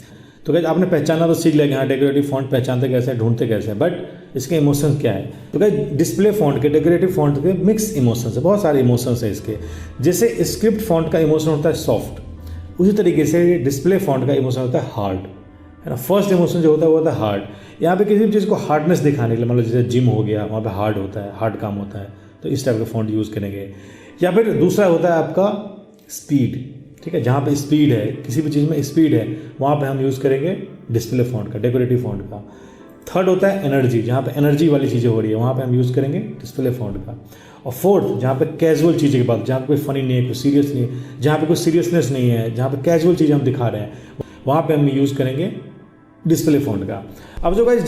तो क्या आपने पहचाना तो सीख लिया कि हाँ डेकोरेटिव फॉन्ट पहचानते कैसे हैं, ढूंढते कैसे हैं, बट इसके इमोशंस क्या है। तो क्या डिस्प्ले फॉन्ट के, डेकोरेटिव फॉन्ट के मिक्स इमोशंस है, बहुत सारे इमोशंस है इसके। जैसे स्क्रिप्ट फॉन्ट का इमोशन होता है सॉफ्ट, उसी तरीके से डिस्प्ले फॉन्ट का इमोशन होता है हार्ड, है ना। फर्स्ट इमोशन जो होता है वो होता है हार्ड। यहाँ पे किसी भी चीज़ को हार्डनेस दिखाने के लिए, मतलब जैसे जिम हो गया, वहाँ पे हार्ड होता है, हार्ड काम होता है, तो इस टाइप का फॉन्ट यूज़ करेंगे। या फिर दूसरा होता है आपका स्पीड। ठीक है, जहाँ पे स्पीड है, किसी भी चीज़ में स्पीड है, वहाँ पे हम यूज़ करेंगे डिस्प्ले फॉन्ट का, डेकोरेटिव फॉन्ट का। थर्ड होता है एनर्जी, जहाँ पे एनर्जी वाली चीज़ें हो रही है वहाँ पे हम यूज़ करेंगे डिस्प्ले फॉन्ट का। और फोर्थ, जहाँ पे कैजुअल चीज़ें की बात, जहाँ पे कोई फनी नहीं है, कोई सीरियस नहीं है, जहाँ पे कोई सीरियसनेस नहीं है, जहाँ पे कैजुअल चीज़ें हम दिखा रहे हैं, वहाँ पे हम यूज़ करेंगे डिस्प्ले फॉन्ट का। अब जो गाइस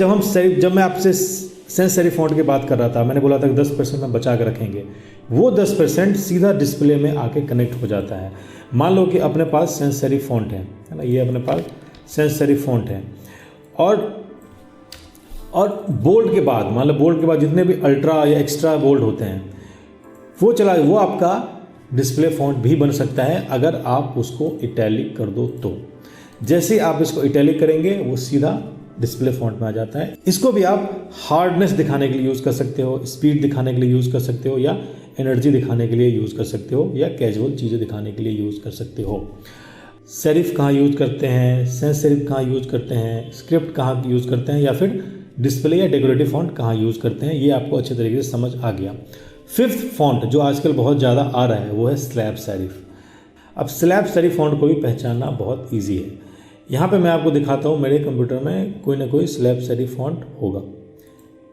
जब मैं आपसे सेंस सेरिफ फॉन्ट की बात कर रहा था, मैंने बोला था कि 10% में बचा के रखेंगे, वो 10% सीधा डिस्प्ले में आके कनेक्ट हो जाता है। मान लो कि अपने पास सेंस सेरिफ फॉन्ट है ना, ये अपने पास सेंस सेरिफ फॉन्ट है, और बोल्ड के बाद, मान लो बोल्ड के बाद जितने भी अल्ट्रा या एक्स्ट्रा बोल्ड होते हैं वो आपका डिस्प्ले फॉन्ट भी बन सकता है अगर आप उसको इटैलिक कर दो तो। जैसे आप इसको इटैलिक करेंगे वो सीधा डिस्प्ले फॉन्ट में आ जाता है। इसको भी आप हार्डनेस दिखाने के लिए यूज़ कर सकते हो, स्पीड दिखाने के लिए यूज़ कर सकते हो, या एनर्जी दिखाने के लिए यूज़ कर सकते हो, या कैजुअल चीज़ें दिखाने के लिए यूज़ कर सकते हो। सेरिफ कहाँ यूज़ करते हैं, सेंस सेरिफ कहाँ यूज़ करते हैं, स्क्रिप्ट कहाँ यूज़ करते हैं, या फिर डिस्प्ले या डेकोरेटिव फॉन्ट कहाँ यूज़ करते हैं, ये आपको अच्छे तरीके से समझ आ गया। फिफ्थ फॉन्ट जो आजकल बहुत ज़्यादा आ रहा है वो है स्लैब सेरिफ। अब स्लैब सेरिफ फॉन्ट को भी पहचानना बहुत ईजी है। यहाँ पे मैं आपको दिखाता हूँ, मेरे कंप्यूटर में कोई ना कोई स्लैब सेरिफ फॉन्ट होगा।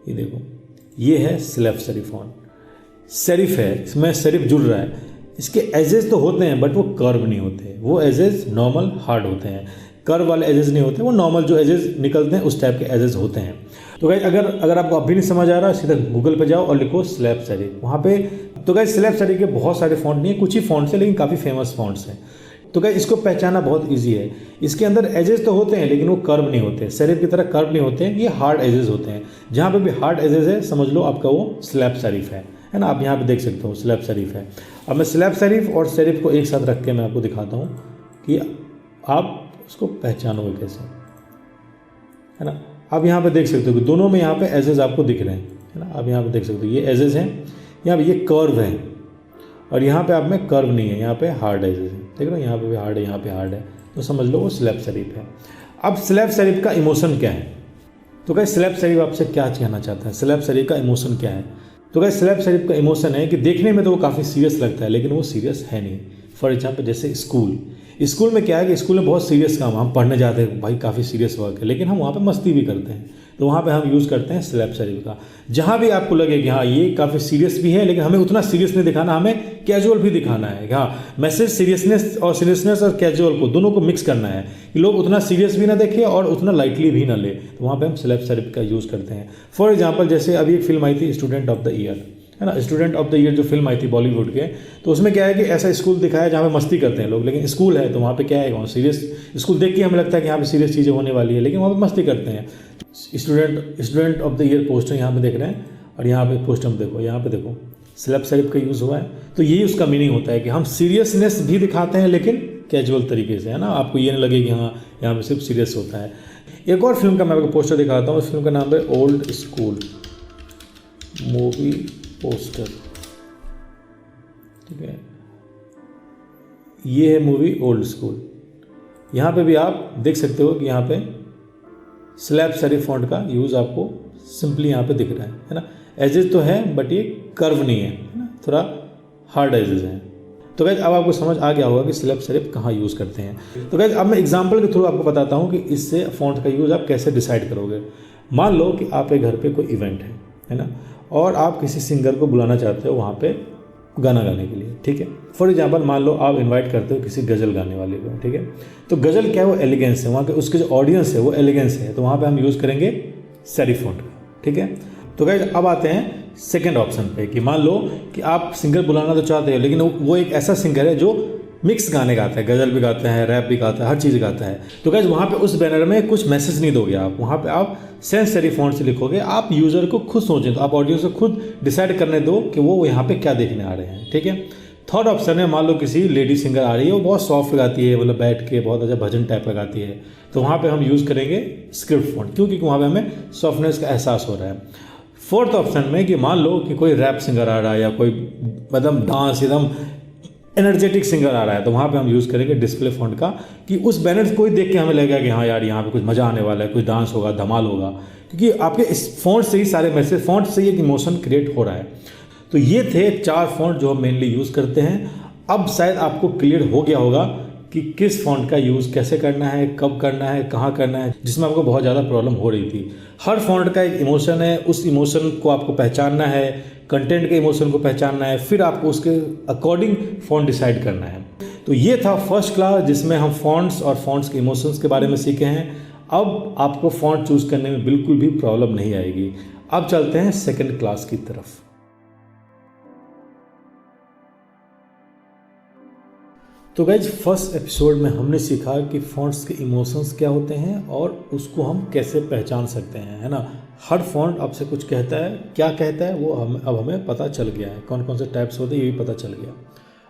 ये देखो, ये है स्लैब सेरिफ फॉन्ट। सेरिफ है, इसमें सेरिफ जुड़ रहा है, इसके एजेस तो होते हैं बट वो कर्व नहीं होते, वो एजेस नॉर्मल हार्ड होते हैं, कर्व वाले एजेस नहीं होते, वो नॉर्मल जो एजेस निकलते हैं उस टाइप के एजेस होते हैं। तो गाइस अगर आपको अभी नहीं समझ आ रहा, सीधा गूगल पे जाओ और लिखो स्लैब सेरिफ, वहाँ पे तो गाइस स्लैब सेरिफ के बहुत सारे फॉन्ट नहीं है, कुछ ही फॉन्ट्स हैं लेकिन काफ़ी फेमस फॉन्ट्स हैं। तो गाइस इसको पहचाना बहुत ईजी है, इसके अंदर एजेस तो होते हैं लेकिन वो कर्व नहीं होते, सेरिफ की तरह कर्व नहीं होते हैं, ये हार्ड एजेस होते हैं। जहाँ पे भी हार्ड एजेस है समझ लो आपका वो स्लैब सेरिफ है ना। आप यहाँ पे देख सकते हो स्लैब सेरिफ है। अब मैं स्लैब सेरिफ और सेरिफ को एक साथ रख के मैं आपको दिखाता हूँ कि आप उसको पहचानोगे कैसे, है ना। आप यहाँ पे देख सकते हो कि दोनों में यहाँ पे एजेस आपको दिख रहे हैं, है ना। आप यहाँ पे देख सकते हो ये एजेस हैं, यहाँ पे ये कर्व है और यहाँ पे आप में कर्व नहीं है, यहाँ पे हार्ड एजेस है, देख रहे हो, यहाँ पे भी हार्ड है, यहाँ पे हार्ड है, तो समझ लो वो स्लैब सेरिफ है। अब स्लैब सेरिफ का इमोशन क्या है, तो क्या स्लैब सेरिफ आपसे क्या कहना चाहता है, स्लैब सेरिफ का इमोशन क्या है। तो क्या स्लैब सेरिफ का इमोशन है कि देखने में तो वो काफ़ी सीरियस लगता है लेकिन वो सीरियस है नहीं। फॉर एग्जाम्पल जैसे स्कूल में क्या है कि स्कूल में बहुत सीरियस काम, हम पढ़ने जाते हैं भाई काफ़ी सीरियस वर्क है, लेकिन हम वहाँ पे मस्ती भी करते हैं, तो वहाँ पे हम यूज़ करते हैं स्लैब सेरिफ का। जहाँ भी आपको लगे कि हाँ ये काफ़ी सीरियस भी है लेकिन हमें उतना सीरियस नहीं दिखाना, हमें कैजुअल भी दिखाना है, हाँ मैसेज सीरियसनेस और कैजुअल को दोनों को मिक्स करना है कि लोग उतना सीरियस भी ना देखें और उतना लाइटली भी ना ले, तो वहाँ पर हम स्लैब सेरिफ का यूज़ करते हैं। फॉर एग्जाम्पल जैसे अभी एक फिल्म आई थी स्टूडेंट ऑफ द ईयर, है ना, स्टूडेंट ऑफ द ईयर जो फिल्म आई थी बॉलीवुड के, तो उसमें क्या है कि ऐसा स्कूल दिखाया है जहाँ पे मस्ती करते हैं लोग, लेकिन स्कूल है तो वहाँ पे क्या है, वहाँ सीरियस स्कूल देख के हमें लगता है कि यहाँ पे सीरियस चीज़ें होने वाली है, लेकिन वहाँ पे मस्ती करते हैं। Student of the year poster यहाँ पे देख रहे हैं और यहाँ पे पोस्टर में देखो, यहाँ पे देखो स्लैब सेरिफ का यूज़ हुआ है, तो यही उसका मीनिंग होता है कि हम सीरियसनेस भी दिखाते हैं लेकिन कैजुअल तरीके से, है ना, आपको ये नहीं लगे कि हाँ यहाँ पे सिर्फ सीरियस होता है। एक और फिल्म का मैं आपको पोस्टर दिखाता हूँ, इस फिल्म का नाम है ओल्ड स्कूल मूवी पोस्टर, ठीक है, ये है मूवी ओल्ड स्कूल। यहाँ पे भी आप देख सकते हो कि यहाँ पे स्लैब सेरिफ फॉन्ट का यूज़ आपको सिंपली यहाँ पे दिख रहा है ना। एजेस तो है बट ये कर्व नहीं है ना, थोड़ा हार्ड एजेस हैं। तो गाइस अब आपको समझ आ गया होगा कि स्लैब सेरिफ कहाँ यूज़ करते हैं। तो गाइस अब मैं एग्जांपल के थ्रू आपको बताता हूँ कि इससे फॉन्ट का यूज़ आप कैसे डिसाइड करोगे। मान लो कि आपके घर पे कोई इवेंट है ना, और आप किसी सिंगर को बुलाना चाहते हो वहाँ पे गाना गाने के लिए, ठीक है। फॉर एग्जांपल मान लो आप इनवाइट करते हो किसी गज़ल गाने वाले को, ठीक है। तो गज़ल क्या है, वो एलिगेंस है, वहाँ के उसके जो ऑडियंस है वो एलिगेंस है, तो वहाँ पे हम यूज़ करेंगे सेरिफ फॉन्ट का, ठीक है। तो गाइस अब आते हैं सेकंड ऑप्शन पे कि मान लो कि आप सिंगर बुलाना तो चाहते हो लेकिन वो एक ऐसा सिंगर है जो मिक्स गाने गाता है, गज़ल भी गाता है, रैप भी गाता है, हर चीज़ गाता है। तो गाइस वहाँ पे उस बैनर में कुछ मैसेज नहीं दोगे आप, वहाँ पे आप सेंस सेरिफ फॉन्ट से लिखोगे। आप यूज़र को खुद सोचें, तो आप ऑडियंस को खुद डिसाइड करने दो कि वो यहाँ पे क्या देखने आ रहे हैं, ठीक है। थर्ड ऑप्शन है, मान लो किसी लेडी सिंगर आ रही है, वो बहुत सॉफ्ट गाती है, मतलब बैठ के बहुत अच्छा भजन टाइप का गाती है, तो वहाँ पे हम यूज़ करेंगे स्क्रिप्ट फॉन्ट, क्योंकि वहाँ पे हमें सॉफ्टनेस का एहसास हो रहा है। फोर्थ ऑप्शन में कि मान लो कि कोई रैप सिंगर आ रहा है या कोई मतलब डांस एकदम एनर्जेटिक सिंगर आ रहा है, तो वहाँ पे हम यूज़ करेंगे डिस्प्ले फॉन्ट का, कि उस बैनर को ही देख के हमें लगेगा कि हाँ यार यहाँ पे कुछ मज़ा आने वाला है, कुछ डांस होगा, धमाल होगा, क्योंकि आपके इस फॉन्ट से ही सारे मैसेज, फॉन्ट से ही एक इमोशन क्रिएट हो रहा है। तो ये थे 4 फॉन्ट जो हम मेनली यूज़ करते हैं। अब शायद आपको क्लियर हो गया होगा कि किस फॉन्ट का यूज़ कैसे करना है, कब करना है, कहाँ करना है, जिसमें आपको बहुत ज़्यादा प्रॉब्लम हो रही थी। हर फॉन्ट का एक इमोशन है, उस इमोशन को आपको पहचानना है, कंटेंट के इमोशन को पहचानना है, फिर आपको उसके अकॉर्डिंग फॉन्ट डिसाइड करना है। तो ये था फर्स्ट क्लास जिसमें हम फॉन्ट्स और फॉन्ट्स के इमोशंस के बारे में सीखे हैं। अब आपको फॉन्ट चूज़ करने में बिल्कुल भी प्रॉब्लम नहीं आएगी। अब चलते हैं सेकेंड क्लास की तरफ। तो गाइज फर्स्ट एपिसोड में हमने सीखा कि फॉन्ट्स के इमोशंस क्या होते हैं और उसको हम कैसे पहचान सकते हैं, है ना। हर फॉन्ट आपसे कुछ कहता है, क्या कहता है वो अब हमें पता चल गया है, कौन कौन से टाइप्स होते हैं ये भी पता चल गया।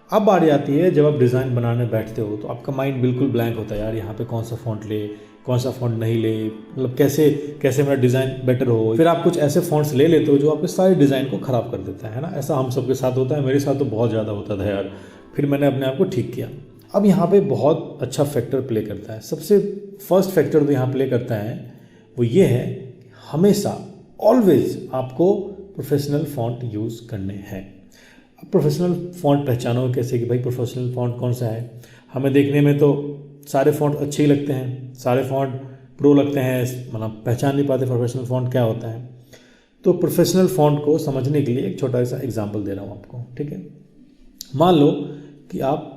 अब बारी आती है जब आप डिज़ाइन बनाने बैठते हो तो आपका माइंड बिल्कुल ब्लैंक होता है, यार यहाँ पे कौन सा फॉन्ट ले, कौन सा फॉन्ट नहीं ले, मतलब कैसे मेरा डिज़ाइन बेटर हो। फिर आप कुछ ऐसे फॉन्ट्स ले लेते हो जो आपके सारे डिज़ाइन को ख़राब कर देता है ना। ऐसा हम सबके साथ होता है, मेरे साथ तो बहुत ज़्यादा होता था यार। फिर मैंने अपने आप को ठीक किया। अब यहाँ पे बहुत अच्छा फैक्टर प्ले करता है। सबसे फर्स्ट फैक्टर तो यहाँ प्ले करता है वो ये है, हमेशा ऑलवेज आपको प्रोफेशनल फ़ॉन्ट यूज़ करने हैं। अब प्रोफेशनल फ़ॉन्ट पहचानो कैसे कि भाई प्रोफेशनल फ़ॉन्ट कौन सा है। हमें देखने में तो सारे फ़ॉन्ट अच्छे ही लगते हैं, सारे फ़ॉन्ट प्रो लगते हैं, मतलब पहचान नहीं पाते प्रोफेशनल फ़ॉन्ट क्या होता है। तो प्रोफेशनल फ़ॉन्ट को समझने के लिए एक छोटा सा एग्जांपल दे रहा हूँ आपको, ठीक है। मान लो कि आप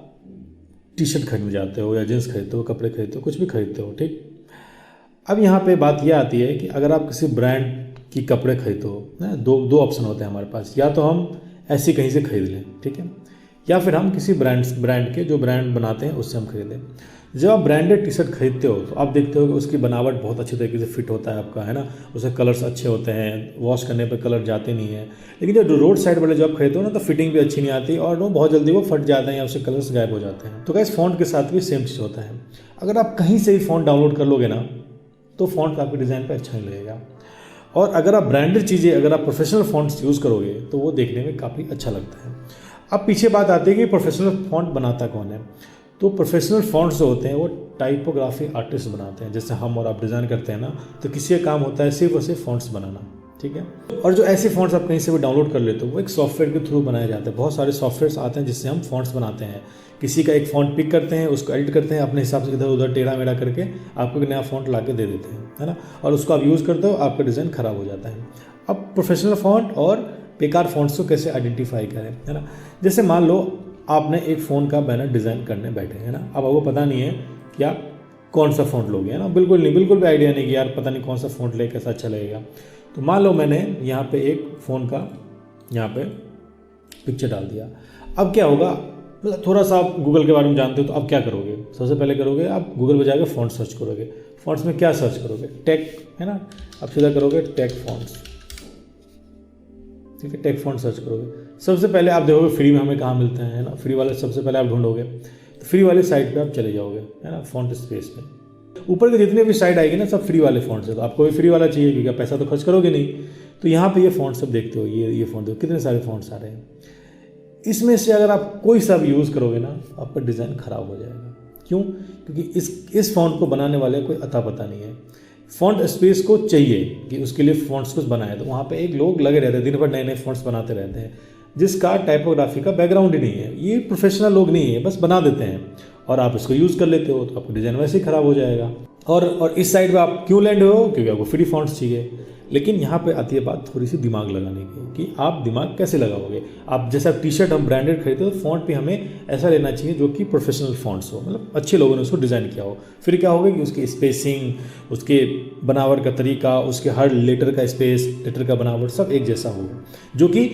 टी शर्ट खरीदने जाते हो या जींस खरीदते हो, कपड़े खरीदते हो, कुछ भी खरीदते हो, ठीक। अब यहाँ पे बात यह आती है कि अगर आप किसी ब्रांड की कपड़े खरीदते हो, दो ऑप्शन होते हैं हमारे पास, या तो हम ऐसे कहीं से खरीद लें, ठीक है, या फिर हम किसी ब्रांड के जो ब्रांड बनाते हैं उससे हम खरीदें। जब आप ब्रांडेड टी शर्ट खरीदते हो तो आप देखते हो कि उसकी बनावट बहुत अच्छी तरीके से फिट होता है आपका, है ना, उसके कलर्स अच्छे होते हैं, वॉश करने पर कलर जाते नहीं है। लेकिन जो रोड साइड वाले जो आप खरीदते हो ना, तो फिटिंग भी अच्छी नहीं आती और वो बहुत जल्दी वो फट जाते हैं या उसके कलर्स गायब हो जाते हैं। तो गाइस फ़ॉन्ट के साथ भी सेम चीज़ होता है। अगर आप कहीं से भी फ़ॉन्ट डाउनलोड कर लोगे ना, तो फ़ॉन्ट आपके डिज़ाइन पर अच्छा नहीं लगेगा। और अगर आप ब्रांडेड चीज़ें, अगर आप प्रोफेशनल फ़ॉन्ट्स यूज़ करोगे तो वो देखने में काफ़ी अच्छा लगता है। अब पीछे बात आती है कि प्रोफेशनल फ़ॉन्ट बनाता कौन है। तो प्रोफेशनल फ़ॉन्ट्स जो होते हैं वो टाइपोग्राफी आर्टिस्ट बनाते हैं। जैसे हम और आप डिज़ाइन करते हैं ना, तो किसी का काम होता है सिर्फ और सिर्फ फ़ॉन्ट्स बनाना, ठीक है। और जो ऐसे फ़ॉन्ट्स आप कहीं से भी डाउनलोड कर लेते हो वो एक सॉफ्टवेयर के थ्रू बनाए जाते हैं। बहुत सारे सॉफ्टवेयर्स आते हैं जिससे हम फ़ॉन्ट्स बनाते हैं। किसी का एक फ़ॉन्ट पिक करते हैं, उसको एडिट करते हैं, अपने हिसाब से इधर उधर टेढ़ा मेढ़ा करके आपको एक नया फ़ॉन्ट ला के दे देते हैं, है ना, और उसको आप यूज़ करते हो, आपका डिज़ाइन ख़राब हो जाता है। अब प्रोफेशनल फ़ॉन्ट और बेकार फ़ॉन्ट्स को कैसे आइडेंटिफाई करें, है ना। जैसे मान लो आपने एक फ़ोन का बैनर डिज़ाइन करने बैठे, है ना, अब आपको पता नहीं है कि आप कौन सा फ़ॉन्ट लोगे, है ना, बिल्कुल भी आइडिया नहीं कि यार पता नहीं कौन सा फ़ॉन्ट ले कैसा अच्छा लगेगा। तो मान लो मैंने यहाँ पे एक फ़ोन का यहाँ पे पिक्चर डाल दिया। अब क्या होगा, मतलब थोड़ा सा आप गूगल के बारे में जानते हो, तो अब क्या करोगे, सबसे पहले करोगे आप गूगल पर जाकर फ़ॉन्ट सर्च करोगे। फ़ॉन्ट्स में क्या सर्च करोगे, टेक, है ना, अब सीधा करोगे टेक फ़ॉन्ट्स, ठीक है, टेक फ़ॉन्ट सर्च करोगे। सबसे पहले आप देखोगे फ्री में हमें कहाँ मिलते हैं, है ना, फ्री वाले सबसे पहले आप ढूंढोगे। तो फ्री वाली साइट पे आप चले जाओगे, है ना, फ़ॉन्ट स्पेस में। ऊपर के जितने भी साइट आएगी ना, सब फ्री वाले फ़ॉन्ट्स है। तो आपको भी फ्री वाला चाहिए क्योंकि आप पैसा तो खर्च करोगे नहीं। तो यहाँ पे ये फ़ॉन्ट सब देखते हो, ये फ़ॉन्ट देखो कितने सारे फ़ॉन्ट्स आ रहे हैं। इसमें से अगर आप कोई सा भी यूज़ करोगे ना, आपका डिज़ाइन ख़राब हो जाएगा। क्यों? क्योंकि इस फ़ॉन्ट को बनाने वाले कोई अता पता नहीं है। फ़ॉन्ट स्पेस को चाहिए कि उसके लिए फ़ॉन्ट्स कुछ बनाए, तो वहाँ पे एक लोग लगे रहते हैं, दिन भर नए नए फ़ॉन्ट्स बनाते रहते हैं, जिसका टाइपोग्राफी का बैकग्राउंड ही नहीं है। ये प्रोफेशनल लोग नहीं है, बस बना देते हैं और आप इसको यूज़ कर लेते हो, तो आपका डिज़ाइन वैसे ही ख़राब हो जाएगा। और इस साइड पे आप क्यों लैंड हो, क्योंकि आपको फ्री फ़ॉन्ट्स चाहिए। लेकिन यहाँ पे आती है बात थोड़ी सी दिमाग लगाने की, कि आप दिमाग कैसे लगाओगे। आप जैसे टी शर्ट हम ब्रांडेड खरीदते हो, तो फ़ॉन्ट भी हमें ऐसा लेना चाहिए जो कि प्रोफेशनल फ़ॉन्ट्स हो, मतलब अच्छे लोगों ने उसको डिज़ाइन किया हो। फिर क्या होगा कि उसकी स्पेसिंग, उसके बनावट का तरीका, उसके हर लेटर का स्पेस, लेटर का बनावट सब एक जैसा होगा, जो कि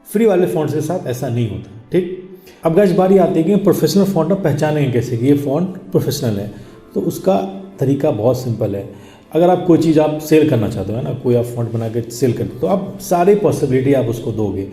फ्री वाले फ़ॉन्ट्स के साथ ऐसा नहीं होता, ठीक। अब गाइस बारी आती है कि प्रोफेशनल फ़ॉन्ट में पहचानेंगे कैसे कि ये फ़ॉन्ट प्रोफेशनल है। तो उसका तरीका बहुत सिंपल है। अगर आप कोई चीज़ आप सेल करना चाहते हो, है ना, कोई आप फ़ॉन्ट बना के सेल करते हो, तो आप सारी पॉसिबिलिटी आप उसको दोगे।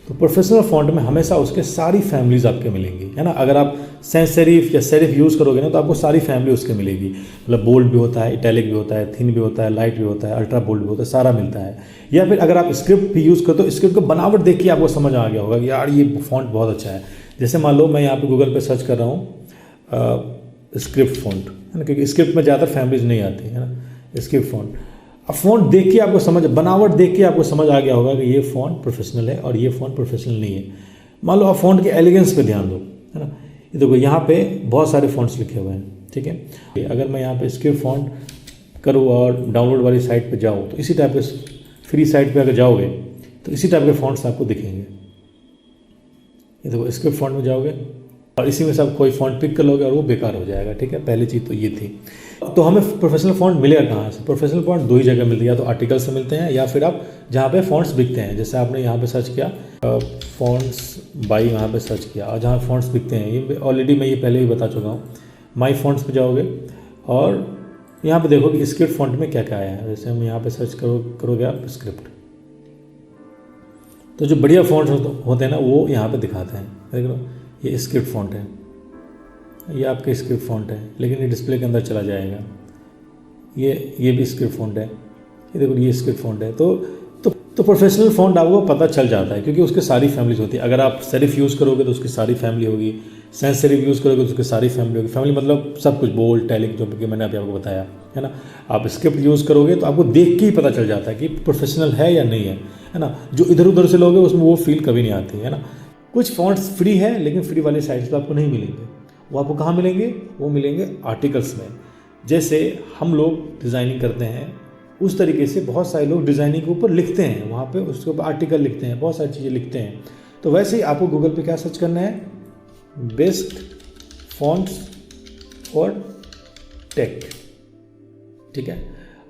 तो प्रोफेशनल फ़ॉन्ट में हमेशा उसके सारी फैमिलीज़ आपके मिलेंगी, है ना। अगर आप सैंस सेरिफ या सेरिफ यूज़ करोगे ना, तो आपको सारी फैमिली उसके मिलेगी। मतलब बोल्ड भी होता है, इटैलिक भी होता है, थिन भी होता है, लाइट भी होता है, अल्ट्रा बोल्ड भी होता है, सारा मिलता है। या फिर अगर आप स्क्रिप्ट भी यूज़ करते हो, स्क्रिप्ट को बनावट देख के आपको समझ आ गया होगा कि यार ये फ़ॉन्ट बहुत अच्छा है। जैसे मान लो मैं यहाँ पर गूगल पर सर्च कर रहा हूँ स्क्रिप्ट फ़ॉन्ट, है ना, क्योंकि स्क्रिप्ट में ज़्यादा फैमिलीज नहीं आती, है ना, स्क्रिप्ट फ़ॉन्ट। अब फ़ॉन्ट देख के आपको समझ, बनावट देख के आपको समझ आ गया होगा कि ये फ़ॉन्ट प्रोफेशनल है और ये फ़ॉन्ट प्रोफेशनल नहीं है। मान लो आप फ़ॉन्ट के एलिगेंस पे ध्यान दो, है ना। ये देखो यहाँ पे बहुत सारे फ़ॉन्ट्स लिखे हुए हैं, ठीक है। अगर मैं यहाँ पे स्क्रिप्ट फ़ॉन्ट करूँ और डाउनलोड वाली साइट पे जाऊँ, तो इसी टाइप के फ्री साइट पे अगर जाओगे तो इसी टाइप के फ़ॉन्ट्स आपको दिखेंगे। ये देखो स्क्रिप्ट फ़ॉन्ट में जाओगे और इसी में से आप कोई फ़ॉन्ट पिक कर लोगे और वो बेकार हो जाएगा, ठीक है। पहली चीज़ तो ये थी। तो हमें प्रोफेशनल फ़ॉन्ट मिलेगा कहाँ से? प्रोफेशनल फ़ॉन्ट दो ही जगह मिलती है, या तो आर्टिकल से मिलते हैं या फिर आप जहाँ पे फ़ॉन्ट्स बिकते हैं। जैसे आपने यहाँ पे सर्च किया फ़ॉन्ट्स बाई, यहाँ पे सर्च किया और जहाँ फ़ॉन्ट्स बिकते हैं, ये ऑलरेडी मैं ये पहले ही बता चुका हूँ। माई फ़ॉन्ट्स पे जाओगे और यहाँ पे देखो कि स्क्रिप्ट फ़ॉन्ट में क्या क्या आया है। जैसे हम यहाँ पे सर्च करोगे आप स्क्रिप्ट, तो जो बढ़िया फ़ॉन्ट्स होते हैं ना वो यहाँ पे दिखाते हैं। देख लो ये स्क्रिप्ट फ़ॉन्ट है, ये आपके स्क्रिप्ट फ़ॉन्ट है, लेकिन ये डिस्प्ले के अंदर चला जाएगा। ये भी स्क्रिप्ट फ़ॉन्ट है, ये देखो ये स्क्रिप्ट फ़ॉन्ट है। तो प्रोफेशनल फ़ॉन्ट आपको पता चल जाता है क्योंकि उसके सारी फैमिलीज होती है। अगर आप सेरिफ यूज़ करोगे तो उसकी सारी फैमिली होगी, सैंस सेरिफ यूज़ करोगे तो उसकी सारी फैमिली होगी। फैमिली मतलब सब कुछ, बोल्ड, इटैलिक, जो कि मैंने अभी आपको बताया, है ना। आप स्क्रिप्ट यूज़ करोगे तो आपको देख के ही पता चल जाता है कि प्रोफेशनल है या नहीं है ना। जो इधर उधर से लोगे उसमें वो फील कभी नहीं आती है ना। कुछ फ़ॉन्ट्स फ्री है लेकिन फ्री वाले साइट्स पर आपको नहीं मिलेंगे। वो आपको कहाँ मिलेंगे? वो मिलेंगे आर्टिकल्स में। जैसे हम लोग डिज़ाइनिंग करते हैं उस तरीके से बहुत सारे लोग डिज़ाइनिंग के ऊपर लिखते हैं, वहाँ पे उसके ऊपर आर्टिकल लिखते हैं, बहुत सारी चीज़ें लिखते हैं। तो वैसे ही आपको गूगल पे क्या सर्च करना है, बेस्ट फॉन्ट्स फॉर टेक, ठीक है।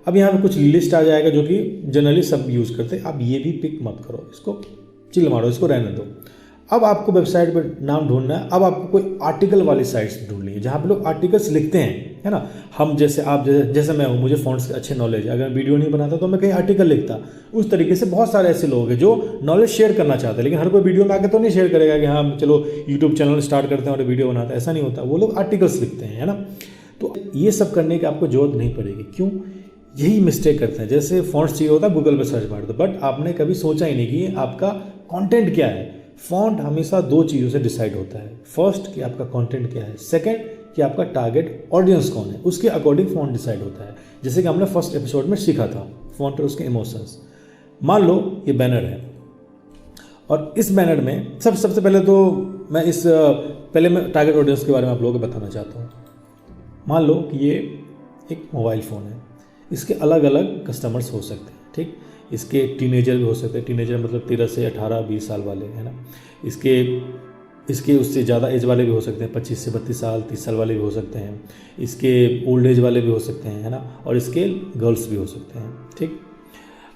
अब यहाँ पे कुछ लिस्ट आ जाएगा जो कि जनरली सब यूज़ करते हैं। आप ये भी पिक मत करो, इसको चिल मारो, इसको रहने दो। अब आपको वेबसाइट पर नाम ढूंढना है। अब आपको कोई आर्टिकल वाली साइट्स ढूंढनी है जहाँ पे लोग आर्टिकल्स लिखते हैं, है ना। हम जैसे आप जैसे मैं हूँ, मुझे फॉन्ट्स के अच्छे नॉलेज है, अगर वीडियो नहीं बनाता तो मैं कहीं आर्टिकल लिखता। उस तरीके से बहुत सारे ऐसे लोग हैं जो नॉलेज शेयर करना चाहते हैं, लेकिन हर कोई वीडियो में आकर तो नहीं शेयर करेगा कि हाँ चलो यूट्यूब चैनल स्टार्ट करते हैं और वीडियो बनाते हैं, ऐसा नहीं होता। वो लोग आर्टिकल्स लिखते हैं, है ना। तो ये सब करने की आपको जरूरत नहीं पड़ेगी। क्यों? यही मिस्टेक करते हैं। जैसे फॉन्ट्स चाहिए होता है, गूगल पे सर्च मार दो, बट आपने कभी सोचा ही नहीं कि आपका कंटेंट क्या है। फॉन्ट हमेशा दो चीज़ों से डिसाइड होता है। फर्स्ट कि आपका कंटेंट क्या है, सेकंड कि आपका टारगेट ऑडियंस कौन है, उसके अकॉर्डिंग फॉन्ट डिसाइड होता है। जैसे कि हमने फर्स्ट एपिसोड में सीखा था फॉन्ट और उसके इमोशंस। मान लो ये बैनर है और इस बैनर में सबसे पहले तो मैं टारगेट ऑडियंस के बारे में आप लोगों को बताना चाहता हूँ। मान लो कि ये एक मोबाइल फ़ोन है, इसके अलग अलग कस्टमर्स हो सकते हैं, ठीक। इसके टीनेजर भी हो सकते हैं, टीनेजर मतलब 13 से 18-20 साल वाले, है ना। इसके उससे ज़्यादा एज वाले भी हो सकते हैं, 25 से 32 साल 30 साल वाले भी हो सकते हैं। इसके ओल्ड एज वाले भी हो सकते हैं, है ना। और इसके गर्ल्स भी हो सकते हैं, ठीक।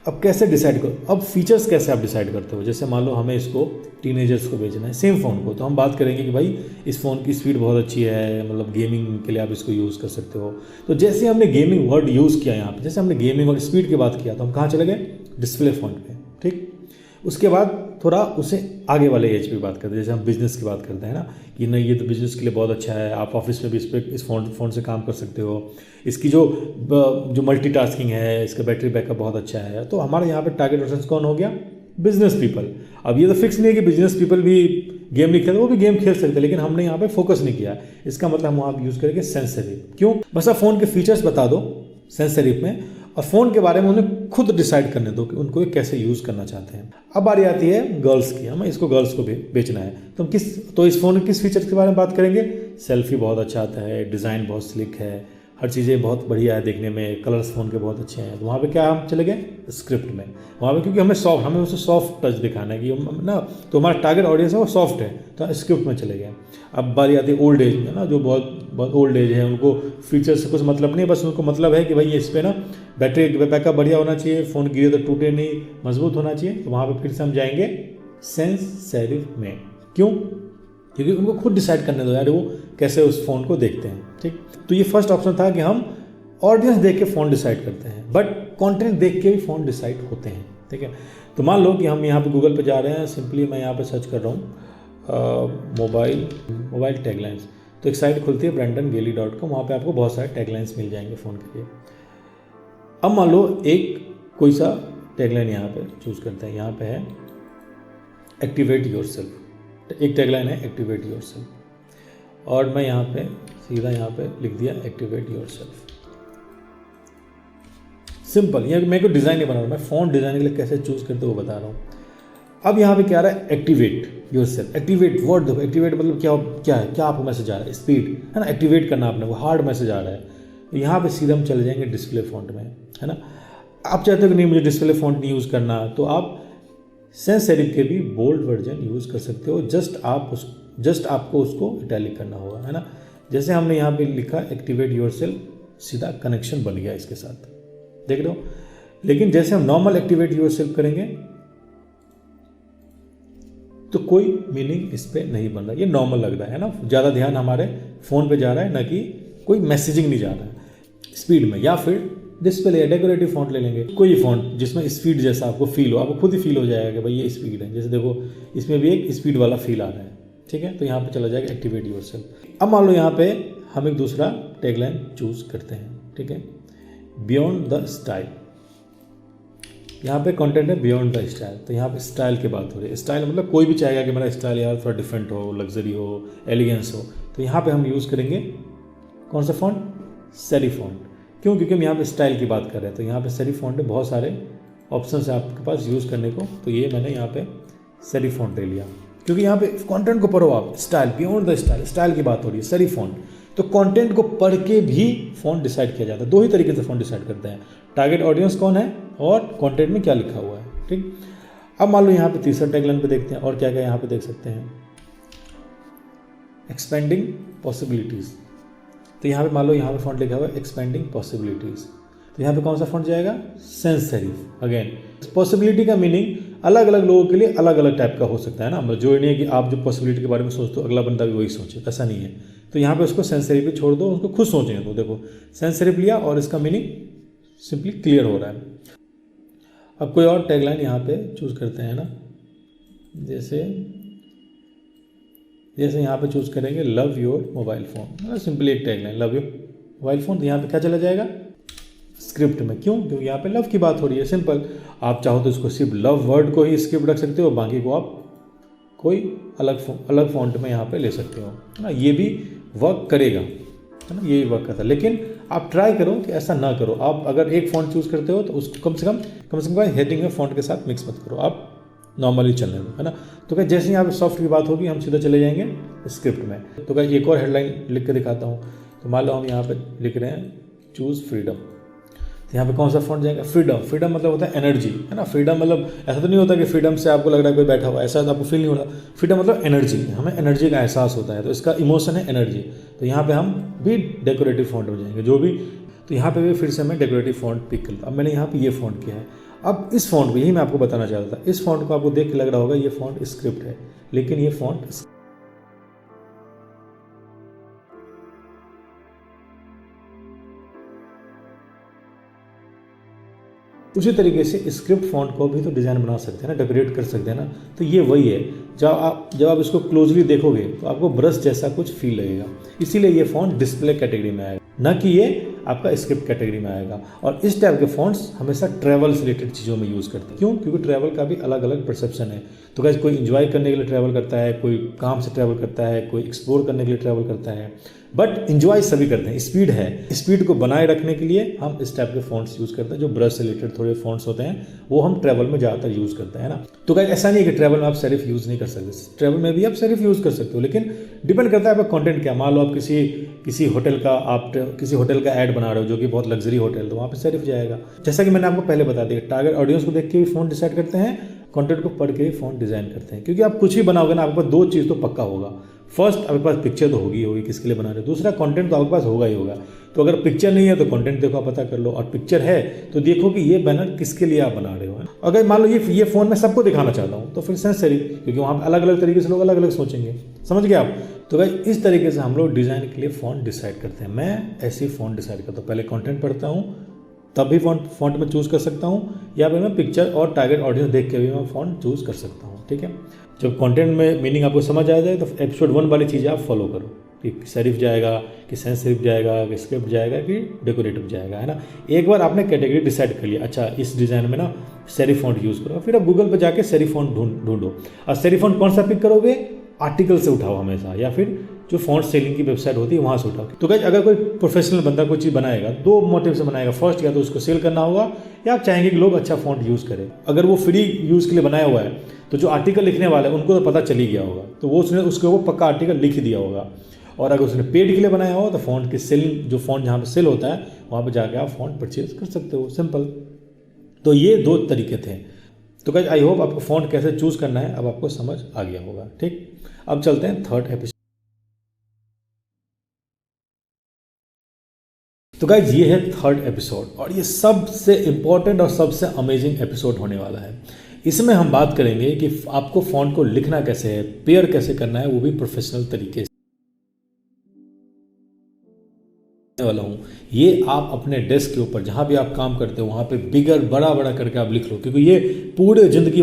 अब कैसे डिसाइड करो, अब फीचर्स कैसे आप डिसाइड करते हो। जैसे मान लो हमें इसको टीनेजर्स को बेचना है, सेम फ़ोन को, तो हम बात करेंगे कि भाई इस फ़ोन की स्पीड बहुत अच्छी है, मतलब गेमिंग के लिए आप इसको यूज़ कर सकते हो। तो जैसे हमने गेमिंग वर्ड यूज़ किया यहाँ पे, जैसे हमने गेमिंग और स्पीड की बात किया, तो हम कहाँ चले गए, डिस्प्ले फ़ॉन्ट पे, ठीक। उसके बाद थोड़ा उसे आगे वाले एज पे बात करते हैं, जैसे हम बिज़नेस की बात करते हैं ना, कि नहीं ये तो बिज़नेस के लिए बहुत अच्छा है, आप ऑफिस में भी इस फ़ोन से काम कर सकते हो। इसकी जो मल्टीटास्किंग है, इसका बैटरी बैकअप बहुत अच्छा है। तो हमारे यहाँ पे टारगेट ऑडियंस कौन हो गया, बिजनेस पीपल। अब ये तो फिक्स नहीं है कि बिजनेस पीपल भी गेम नहीं खेलते, वो भी गेम खेल सकते हैं, लेकिन हमने यहाँ पे फोकस नहीं किया। इसका मतलब हम वहाँ यूज़ करेंगे सेंस सेरिफ। क्यों? बस आप फ़ोन के फीचर्स बता दो सेंस सेरिफ में, और फ़ोन के बारे में उन्हें खुद डिसाइड करने दो कि उनको कैसे यूज़ करना चाहते हैं। अब बारी आती है गर्ल्स की, हमें इसको गर्ल्स को बेचना है, तो इस फ़ोन के किस फीचर्स के बारे में बात करेंगे। सेल्फी बहुत अच्छा आता है, डिज़ाइन बहुत स्लिक है, हर चीज़ें बहुत बढ़िया है देखने में, कलर्स फ़ोन के बहुत अच्छे हैं। तो वहाँ पे क्या हम चले गए, स्क्रिप्ट में। वहाँ पे क्योंकि हमें उसे सॉफ्ट टच दिखाना है कि ना, तो हमारा टारगेट ऑडियंस है वो सॉफ्ट है, तो स्क्रिप्ट में चले गए। अब बारी आती है ओल्ड एज में ना, जो बहुत ओल्ड एज है, उनको फीचर से कुछ मतलब नहीं, बस उनको मतलब है कि भाई इस पर ना बैटरी बैकअप बढ़िया होना चाहिए, फ़ोन गिरे तो टूटे नहीं, मजबूत होना चाहिए। तो वहाँ पर फिर से हम जाएंगे सेंस सेरिफ में। क्यों? क्योंकि उनको खुद डिसाइड करने दो यार वो कैसे उस फ़ोन को देखते हैं, ठीक। तो ये फर्स्ट ऑप्शन था कि हम ऑडियंस देख के फ़ोन डिसाइड करते हैं, बट कंटेंट देख के भी फ़ोन डिसाइड होते हैं, ठीक है। तो मान लो कि हम यहाँ पे गूगल पे जा रहे हैं, सिंपली मैं यहाँ पे सर्च कर रहा हूँ मोबाइल टैगलाइंस। तो एक साइट खुलती है brandongeli.com, वहाँ पे आपको बहुत सारे टैगलाइंस मिल जाएंगे फ़ोन के लिए। अब मान लो कोई सा टैगलाइन यहाँ पे चूज़ करते हैं। यहाँ पे है एक्टिवेट योरसेल्फ, एक टैगलाइन है एक्टिवेट योरसेल्फ, और मैं यहाँ पे सीधा यहाँ पे लिख दिया एक्टिवेट योरसेल्फ। सिंपल, ये मेरे को डिज़ाइन नहीं बना रहा, मैं फ़ॉन्ट डिज़ाइन के लिए कैसे चूज़ करते वो बता रहा हूँ। अब यहाँ पे क्या आ रहा है, एक्टिवेट योरसेल्फ। एक्टिवेट वर्ड देखो, एक्टिवेट मतलब क्या है, क्या आपको मैसेज आ रहा है, स्पीड है ना, एक्टिवेट करना आपने, वो हार्ड मैसेज आ रहा है। तो यहाँ पे सीधा हम चले जाएंगे डिस्प्ले फ़ॉन्ट में, है ना। आप चाहते हो कि नहीं मुझे डिस्प्ले फ़ॉन्ट नहीं यूज़ करना, तो आप सेंस सेरिफ के भी बोल्ड वर्जन यूज़ कर सकते हो। जस्ट आपको उसको इटैलिक करना होगा, है ना। जैसे हमने यहाँ पे लिखा एक्टिवेट योरसेल्फ, सीधा कनेक्शन बन गया इसके साथ, देख रहे हो। लेकिन जैसे हम नॉर्मल एक्टिवेट योरसेल्फ करेंगे तो कोई मीनिंग इस पर नहीं बन रहा, ये नॉर्मल लग रहा है ना, ज़्यादा ध्यान हमारे फ़ोन पे जा रहा है, ना कि कोई मैसेजिंग नहीं जा रहा है स्पीड में। या फिर डिस्प्ले या डेकोरेटिव फ़ॉन्ट ले लेंगे, कोई फ़ॉन्ट जिसमें स्पीड जैसा आपको फील हो, आपको खुद ही फील हो जाएगा कि भाई ये स्पीड है। जैसे देखो इसमें भी एक स्पीड वाला फील आ रहा है, ठीक है। तो यहाँ पे चला जाएगा एक्टिवेट योरसेल्फ। अब मान लो यहाँ पे हम एक दूसरा टैगलाइन चूज़ करते हैं, ठीक है, बियॉन्ड द स्टाइल। यहाँ पे कंटेंट है बियॉन्ड द स्टाइल, तो यहाँ पे स्टाइल की बात हो रही है। स्टाइल मतलब कोई भी चाहेगा कि मेरा स्टाइल यार थोड़ा डिफरेंट हो, लग्जरी हो, एलिगेंस हो। तो यहाँ पे हम यूज़ करेंगे कौन सा फॉन्ट, सेरिफ फॉन्ट। क्यों? क्योंकि हम यहाँ पे स्टाइल की बात कर रहे हैं। तो यहाँ पे सेरिफ फॉन्ट में बहुत सारे ऑप्शन है आपके पास यूज़ करने को, तो ये मैंने यहाँ पे सेरिफ फॉन्ट ले लिया। क्योंकि यहाँ पे कंटेंट को पढ़ो आप, style beyond the style, style की बात हो रही है, सेरिफ फॉन्ट। तो कंटेंट को पढ़ के भी फ़ॉन्ट डिसाइड किया जाता है। 2 ही तरीके से फ़ॉन्ट डिसाइड करते हैं, टारगेट ऑडियंस कौन है और कंटेंट में क्या लिखा हुआ है। ठीक, अब मान लो यहाँ पे तीसरा टैगलाइन पे देखते हैं और क्या क्या यहाँ पे देख सकते हैं, एक्सपेंडिंग पॉसिबिलिटीज़। तो यहाँ पे मान लो यहाँ पे फ़ॉन्ट लिखा हुआ है एक्सपेंडिंग पॉसिबिलिटीज़, तो यहाँ पे कौन सा फ़ॉन्ट जाएगा, सेंस सेरिफ। अगेन पॉसिबिलिटी का मीनिंग अलग अलग लोगों के लिए अलग अलग टाइप का हो सकता है ना, मतलब जो नहीं है कि आप जो पॉसिबिलिटी के बारे में सोचते हो अगला बंदा भी वही सोचे, ऐसा नहीं है। तो यहाँ पे उसको सेंस सेरिफ पे छोड़ दो, उसको खुद सोचें। तो देखो सेंस सेरिफ लिया और इसका मीनिंग सिंपली क्लियर हो रहा है। अब कोई और टैगलाइन यहाँ पे चूज़ करते हैं ना, जैसे यहाँ पे चूज़ करेंगे love your mobile phone, simply एक tagline love your mobile phone. तो यहाँ पे क्या चला जाएगा, स्क्रिप्ट में। क्यों, क्योंकि यहाँ पे लव की बात हो रही है। सिंपल, आप चाहो तो इसको सिर्फ लव वर्ड को ही स्क्रिप्ट रख सकते हो, बाकी को आप कोई अलग फॉन्ट में यहाँ पे ले सकते हो, है ना। ये भी वर्क करेगा, है ना, ये वर्क करता है। लेकिन आप ट्राई करो कि ऐसा ना करो। आप अगर एक फ़ॉन्ट चूज़ करते हो तो उसको कम से कम हेडिंग में फ़ॉन्ट के साथ मिक्स मत करो, आप नॉर्मली चलने दो, है ना। तो क्या जैसे यहाँ पे सॉफ्ट की बात होगी हम सीधा चले जाएंगे स्क्रिप्ट में। तो क्या एक और हेडलाइन लिख के दिखाता हूँ। तो मान लो हम यहाँ पे लिख रहे हैं चूज़ फ्रीडम, तो यहाँ पे कौन सा फॉन्ट जाएगा, फ्रीडम। फ्रीडम मतलब होता है एनर्जी, है ना। फ्रीडम मतलब ऐसा तो नहीं होता कि फ्रीडम से आपको लग रहा है कोई बैठा हुआ, ऐसा तो आपको फील नहीं हो रहा। फ्रीडम मतलब एनर्जी, हमें एनर्जी का एहसास होता है, तो इसका इमोशन है एनर्जी। तो यहाँ पे हम भी डेकोरेटिव फॉन्ट हो जाएंगे जो भी। तो यहाँ पे भी फिर से मैं डेकोरेटिव फॉन्ट पिक करता हूँ। अब मैंने यहाँ पे ये फॉन्ट किया है। अब इस फॉन्ट को, यही मैं आपको बताना चाहता था, इस फॉन्ट को आपको देख के लग रहा होगा ये फॉन्ट स्क्रिप्ट है, लेकिन ये फॉन्ट उसी तरीके से स्क्रिप्ट फॉन्ट को भी तो डिज़ाइन बना सकते हैं ना, डेकोरेट कर सकते हैं ना। तो ये वही है, जब आप इसको क्लोजली देखोगे तो आपको ब्रश जैसा कुछ फील लगेगा। इसीलिए ये फॉन्ट डिस्प्ले कैटेगरी में आएगा, ना कि ये आपका स्क्रिप्ट कैटेगरी में आएगा। और इस टाइप के फॉन्ट्स हमेशा ट्रैवल से रिलेटेड चीज़ों में यूज़ करते हैं। क्यों, क्योंकि ट्रैवल का भी अलग अलग परसेप्शन है। तो गाइस कोई इन्जॉय करने के लिए ट्रैवल करता है, कोई काम से ट्रैवल करता है, कोई एक्सप्लोर करने के लिए ट्रैवल करता है, बट इन्जॉय सभी करते हैं। स्पीड है, स्पीड को बनाए रखने के लिए हम इस टाइप के फॉन्ट्स यूज़ करते हैं। जो ब्रश से रिलेटेड थोड़े फॉन्ट्स होते हैं वो हम ट्रैवल में ज़्यादातर यूज़ करते हैं ना। तो गाइस ऐसा नहीं है कि ट्रैवल में आप सेरिफ यूज़ नहीं कर सकते, ट्रैवल में भी आप सेरिफ यूज़ कर सकते हो, लेकिन डिपेंड करता है आपका कंटेंट क्या। मान लो आप किसी होटल का ऐड बना रहे हो जो कि बहुत लग्जरी होटल, तो वहाँ पे सेरिफ जाएगा। जैसा कि मैंने आपको पहले बता दिया, टारगेट ऑडियंस को देख के भी फ़ॉन्ट डिसाइड करते हैं, कंटेंट को पढ़ के भी फ़ॉन्ट डिज़ाइन करते हैं। क्योंकि आप कुछ भी बनाओगे ना, आपके पास 2 चीज़ तो पक्का होगा। फर्स्ट, आपके पास पिक्चर तो होगी किसके लिए बना रहे हो। दूसरा, कंटेंट तो आपके पास होगा ही होगा। तो अगर पिक्चर नहीं है तो कंटेंट देखो, आप पता कर लो, और पिक्चर है तो देखो कि ये बैनर किसके लिए आप बना रहे हो। अगर मान लो ये फ़ोन मैं सबको दिखाना चाहता हूँ तो फिर सेंस सेरिफ, क्योंकि वहाँ पर अलग अलग तरीके से लोग अलग अलग सोचेंगे। समझ गए आप। तो भाई इस तरीके से हम लोग डिज़ाइन के लिए फ़ॉन्ट डिसाइड करते हैं। मैं ऐसे ही फ़ॉन्ट डिसाइड करता हूँ, पहले कंटेंट पढ़ता हूँ तब भी फ़ॉन्ट में चूज़ कर सकता हूँ, या फिर मैं पिक्चर और टारगेट ऑडियंस देख के भी मैं फ़ॉन्ट चूज़ कर सकता हूँ। ठीक है, जब कंटेंट में मीनिंग आपको समझ आ जाए तो एपिसोड 1 वाली चीज़ें आप फॉलो करो कि सेरिफ जाएगा कि सेंस सेरिफ जाएगा कि स्क्रिप्ट जाएगा कि डेकोरेटिव जाएगा, है ना। एक बार आपने कैटेगरी डिसाइड कर लिया, अच्छा इस डिज़ाइन में ना सेरिफ फॉन्ट यूज़ करो, फिर आप गूगल पर जाके सेरिफ फॉन्ट ढूंढो। और सेरिफ फॉन्ट कौन सा पिक करोगे, आर्टिकल से उठाओ हमेशा, या फिर जो फॉन्ट सेलिंग की वेबसाइट होती है वहाँ से उठाओ। तो गाइस अगर कोई प्रोफेशनल बंदा कोई चीज़ बनाएगा 2 मोटिव से बनाएगा। फर्स्ट, या तो उसको सेल करना होगा, या आप चाहेंगे कि लोग अच्छा फॉन्ट यूज़ करें। अगर वो फ्री यूज़ के लिए बनाया हुआ है तो जो आर्टिकल लिखने वाले हैं उनको तो पता चल ही गया होगा, तो वो उसके वो पक्का आर्टिकल लिख दिया होगा। और अगर उसने पेड के लिए बनाया हो तो फॉन्ट की सेलिंग, जो फॉन्ट जहाँ पे सेल होता है वहाँ पे जाके आप फॉन्ट परचेज कर सकते हो, सिंपल। तो ये 2 तरीके थे। तो गाइस आई होप आपको फॉन्ट कैसे चूज़ करना है अब आपको समझ आ गया होगा। ठीक, अब चलते हैं थर्ड एपिसोड। तो गाइज ये है थर्ड एपिसोड, और ये सबसे इम्पोर्टेंट और सबसे अमेजिंग एपिसोड होने वाला है। इसमें हम बात करेंगे कि आपको फॉन्ट को लिखना कैसे है, पेयर कैसे करना है, वो भी प्रोफेशनल तरीके से वाला हूँ। ये आप अपने डेस्क के ऊपर जहाँ भी आप काम करते हो वहाँ पे बिगर बड़ा बड़ा करके आप लिख लो, क्योंकि ये पूरे जिंदगी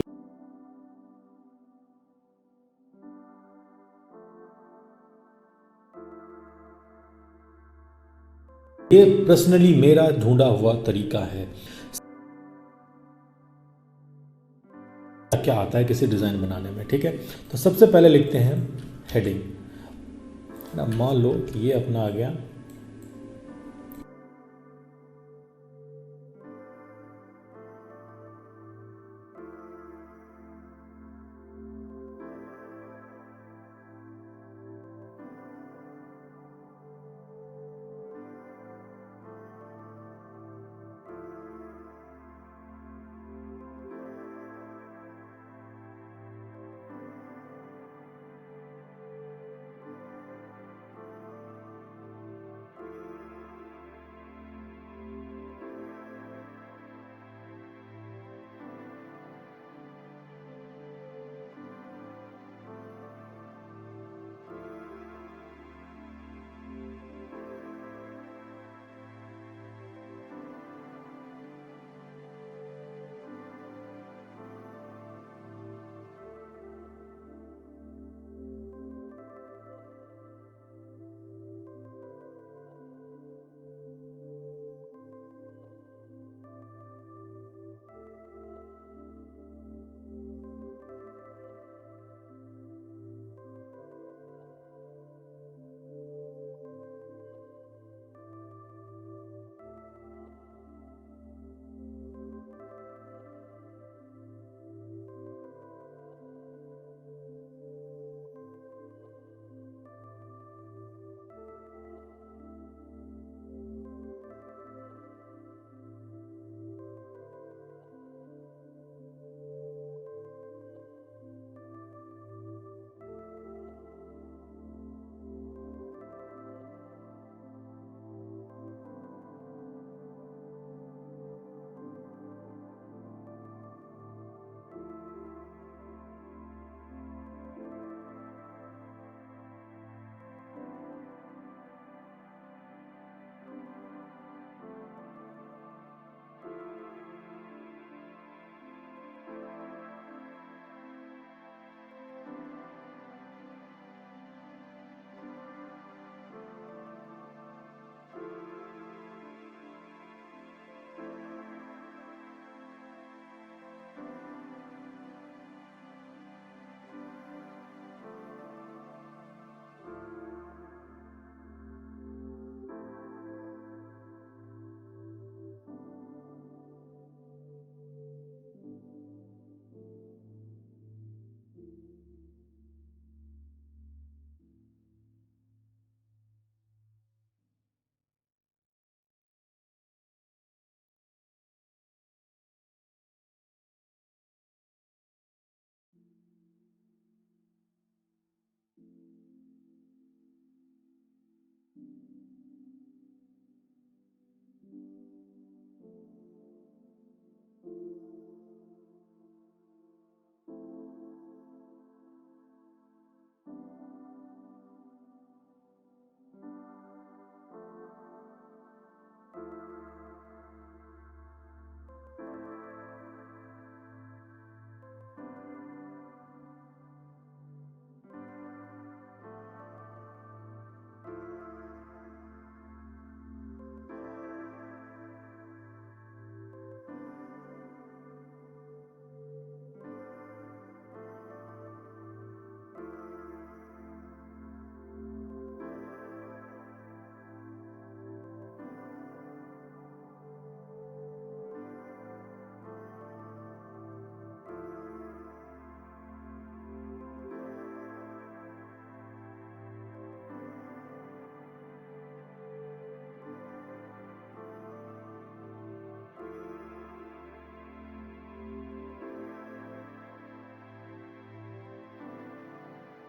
ये पर्सनली मेरा ढूंढा हुआ तरीका है। क्या आता है किसी डिज़ाइन बनाने में, ठीक है। तो सबसे पहले लिखते हैं हेडिंग ना। मान लो कि ये अपना आ गया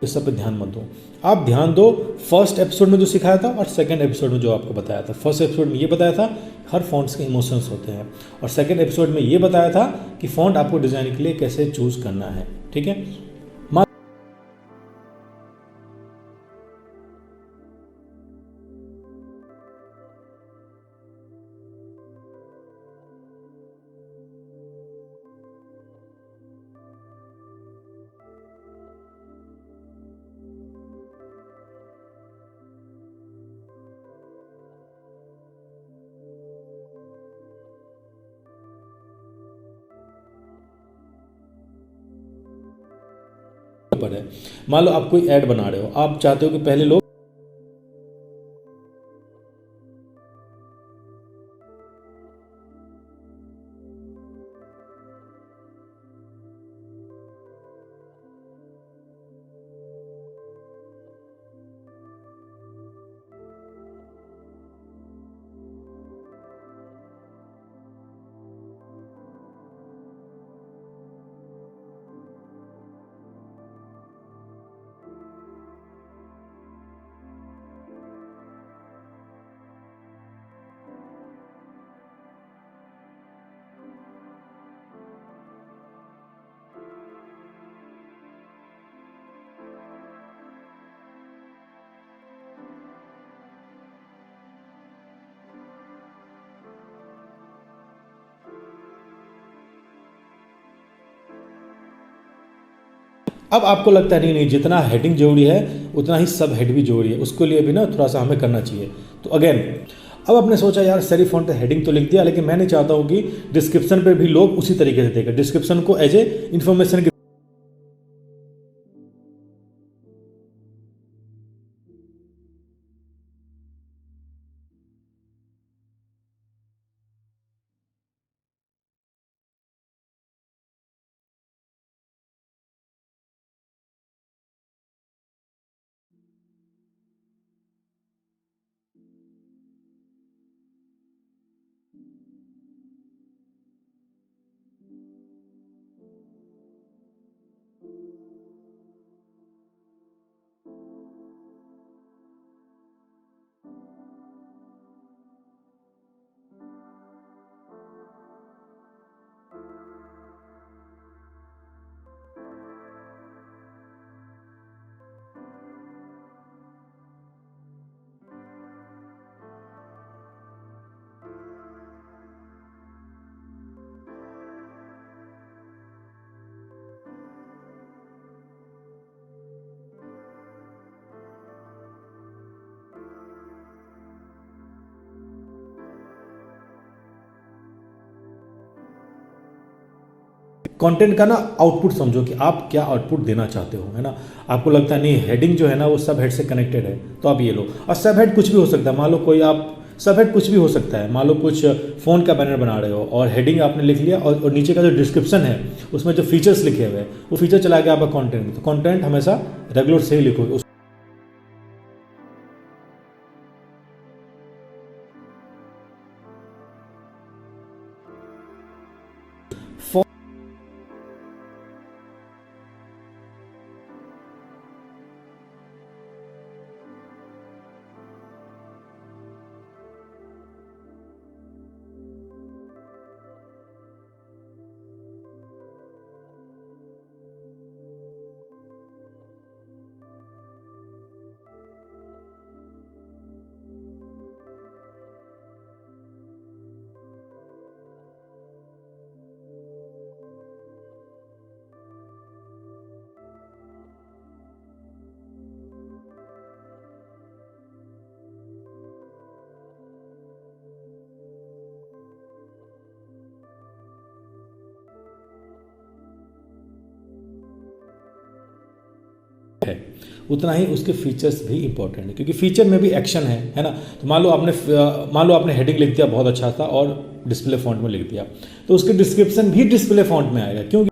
इस सब पे ध्यान मत दो। आप ध्यान दो फर्स्ट एपिसोड में जो सिखाया था और सेकंड एपिसोड में जो आपको बताया था। फर्स्ट एपिसोड में ये बताया था हर फॉन्ट्स के इमोशंस होते हैं, और सेकंड एपिसोड में ये बताया था कि फॉन्ट आपको डिज़ाइन के लिए कैसे चूज़ करना है। ठीक है। पर है, मान लो आप कोई ऐड बना रहे हो, आप चाहते हो कि पहले लोग अब आपको लगता है नहीं नहीं जितना हेडिंग जरूरी है उतना ही सब हेड भी जरूरी है, उसके लिए भी ना थोड़ा सा हमें करना चाहिए। तो अगेन अब आपने सोचा यार सेरिफ फॉन्ट हेडिंग तो लिख दिया, लेकिन मैं नहीं चाहता हूँ कि डिस्क्रिप्शन पे भी लोग उसी तरीके से देखें, डिस्क्रिप्शन को एज ए इन्फॉर्मेशन की कंटेंट का ना आउटपुट समझो कि आप क्या आउटपुट देना चाहते हो, है ना। आपको लगता है नहीं हेडिंग जो है ना वो सब हेड से कनेक्टेड है, तो आप ये लो। और सब हेड कुछ भी हो सकता है, मान लो कोई आप सब हेड कुछ भी हो सकता है, मान लो कुछ फ़ोन का बैनर बना रहे हो और हेडिंग आपने लिख लिया, और नीचे का जो डिस्क्रिप्शन है उसमें जो फीचर्स लिखे हुए हैं वो फीचर चला गया आपका कॉन्टेंट में। तो कॉन्टेंट हमेशा रेगुलर से ही लिखोगे। है उतना ही उसके फीचर्स भी इंपॉर्टेंट है, क्योंकि फीचर में भी एक्शन है ना। तो मान लो आपने हेडिंग लिख दिया बहुत अच्छा था और डिस्प्ले फॉन्ट में लिख दिया, तो उसके डिस्क्रिप्शन भी डिस्प्ले फॉन्ट में आएगा, क्योंकि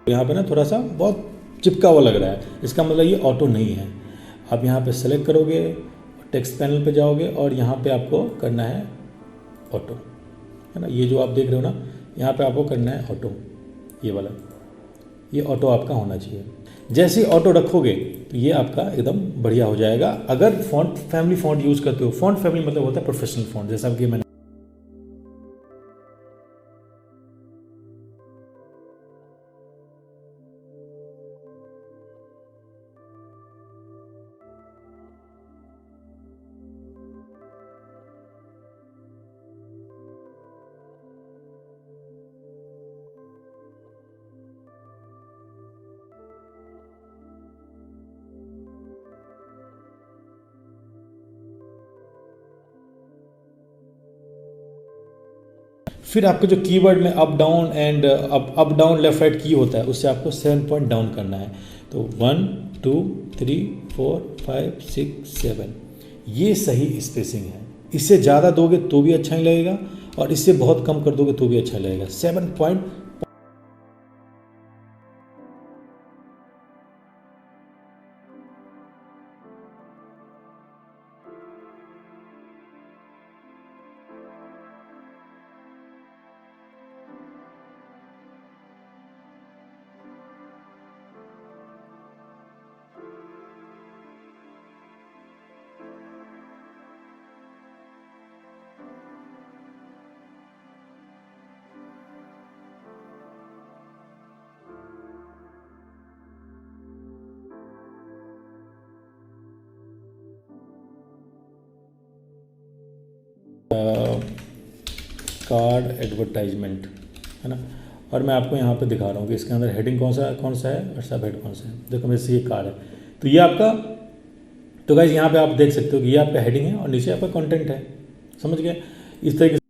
यहाँ पे ना थोड़ा सा बहुत चिपका हुआ लग रहा है, इसका मतलब ये ऑटो नहीं है। आप यहाँ पे सेलेक्ट करोगे, टेक्स्ट पैनल पे जाओगे और यहाँ पे आपको करना है ऑटो, है ना। ये जो आप देख रहे हो ना, यहाँ पे आपको करना है ऑटो, ये वाला, ये ऑटो आपका होना चाहिए। जैसे ही ऑटो रखोगे तो ये आपका एकदम बढ़िया हो जाएगा। अगर फॉन्ट फैमिली फ़ॉन्ट यूज़ करते हो, फॉन्ट फैमिली मतलब होता है प्रोफेशनल फ़ॉन्ट, जैसा कि मैंने फिर आपके जो कीवर्ड में up down and up down left right की होता है, उससे आपको 7 पॉइंट डाउन करना है। तो 1 2 3 4 5 6 7, ये सही स्पेसिंग है। इससे ज़्यादा दोगे तो भी अच्छा नहीं लगेगा और इससे बहुत कम कर दोगे तो भी अच्छा लगेगा। 7 पॉइंट कार्ड एडवर्टाइजमेंट, है ना। और मैं आपको यहाँ पे दिखा रहा हूँ कि इसके अंदर हेडिंग कौन सा है और सब हेड कौन सा है। देखो मेरे से ये कार्ड है, तो ये आपका, तो गाइज यहाँ पे आप देख सकते हो कि ये आपका हेडिंग है और नीचे आपका कंटेंट है। समझ गए? इस तरीके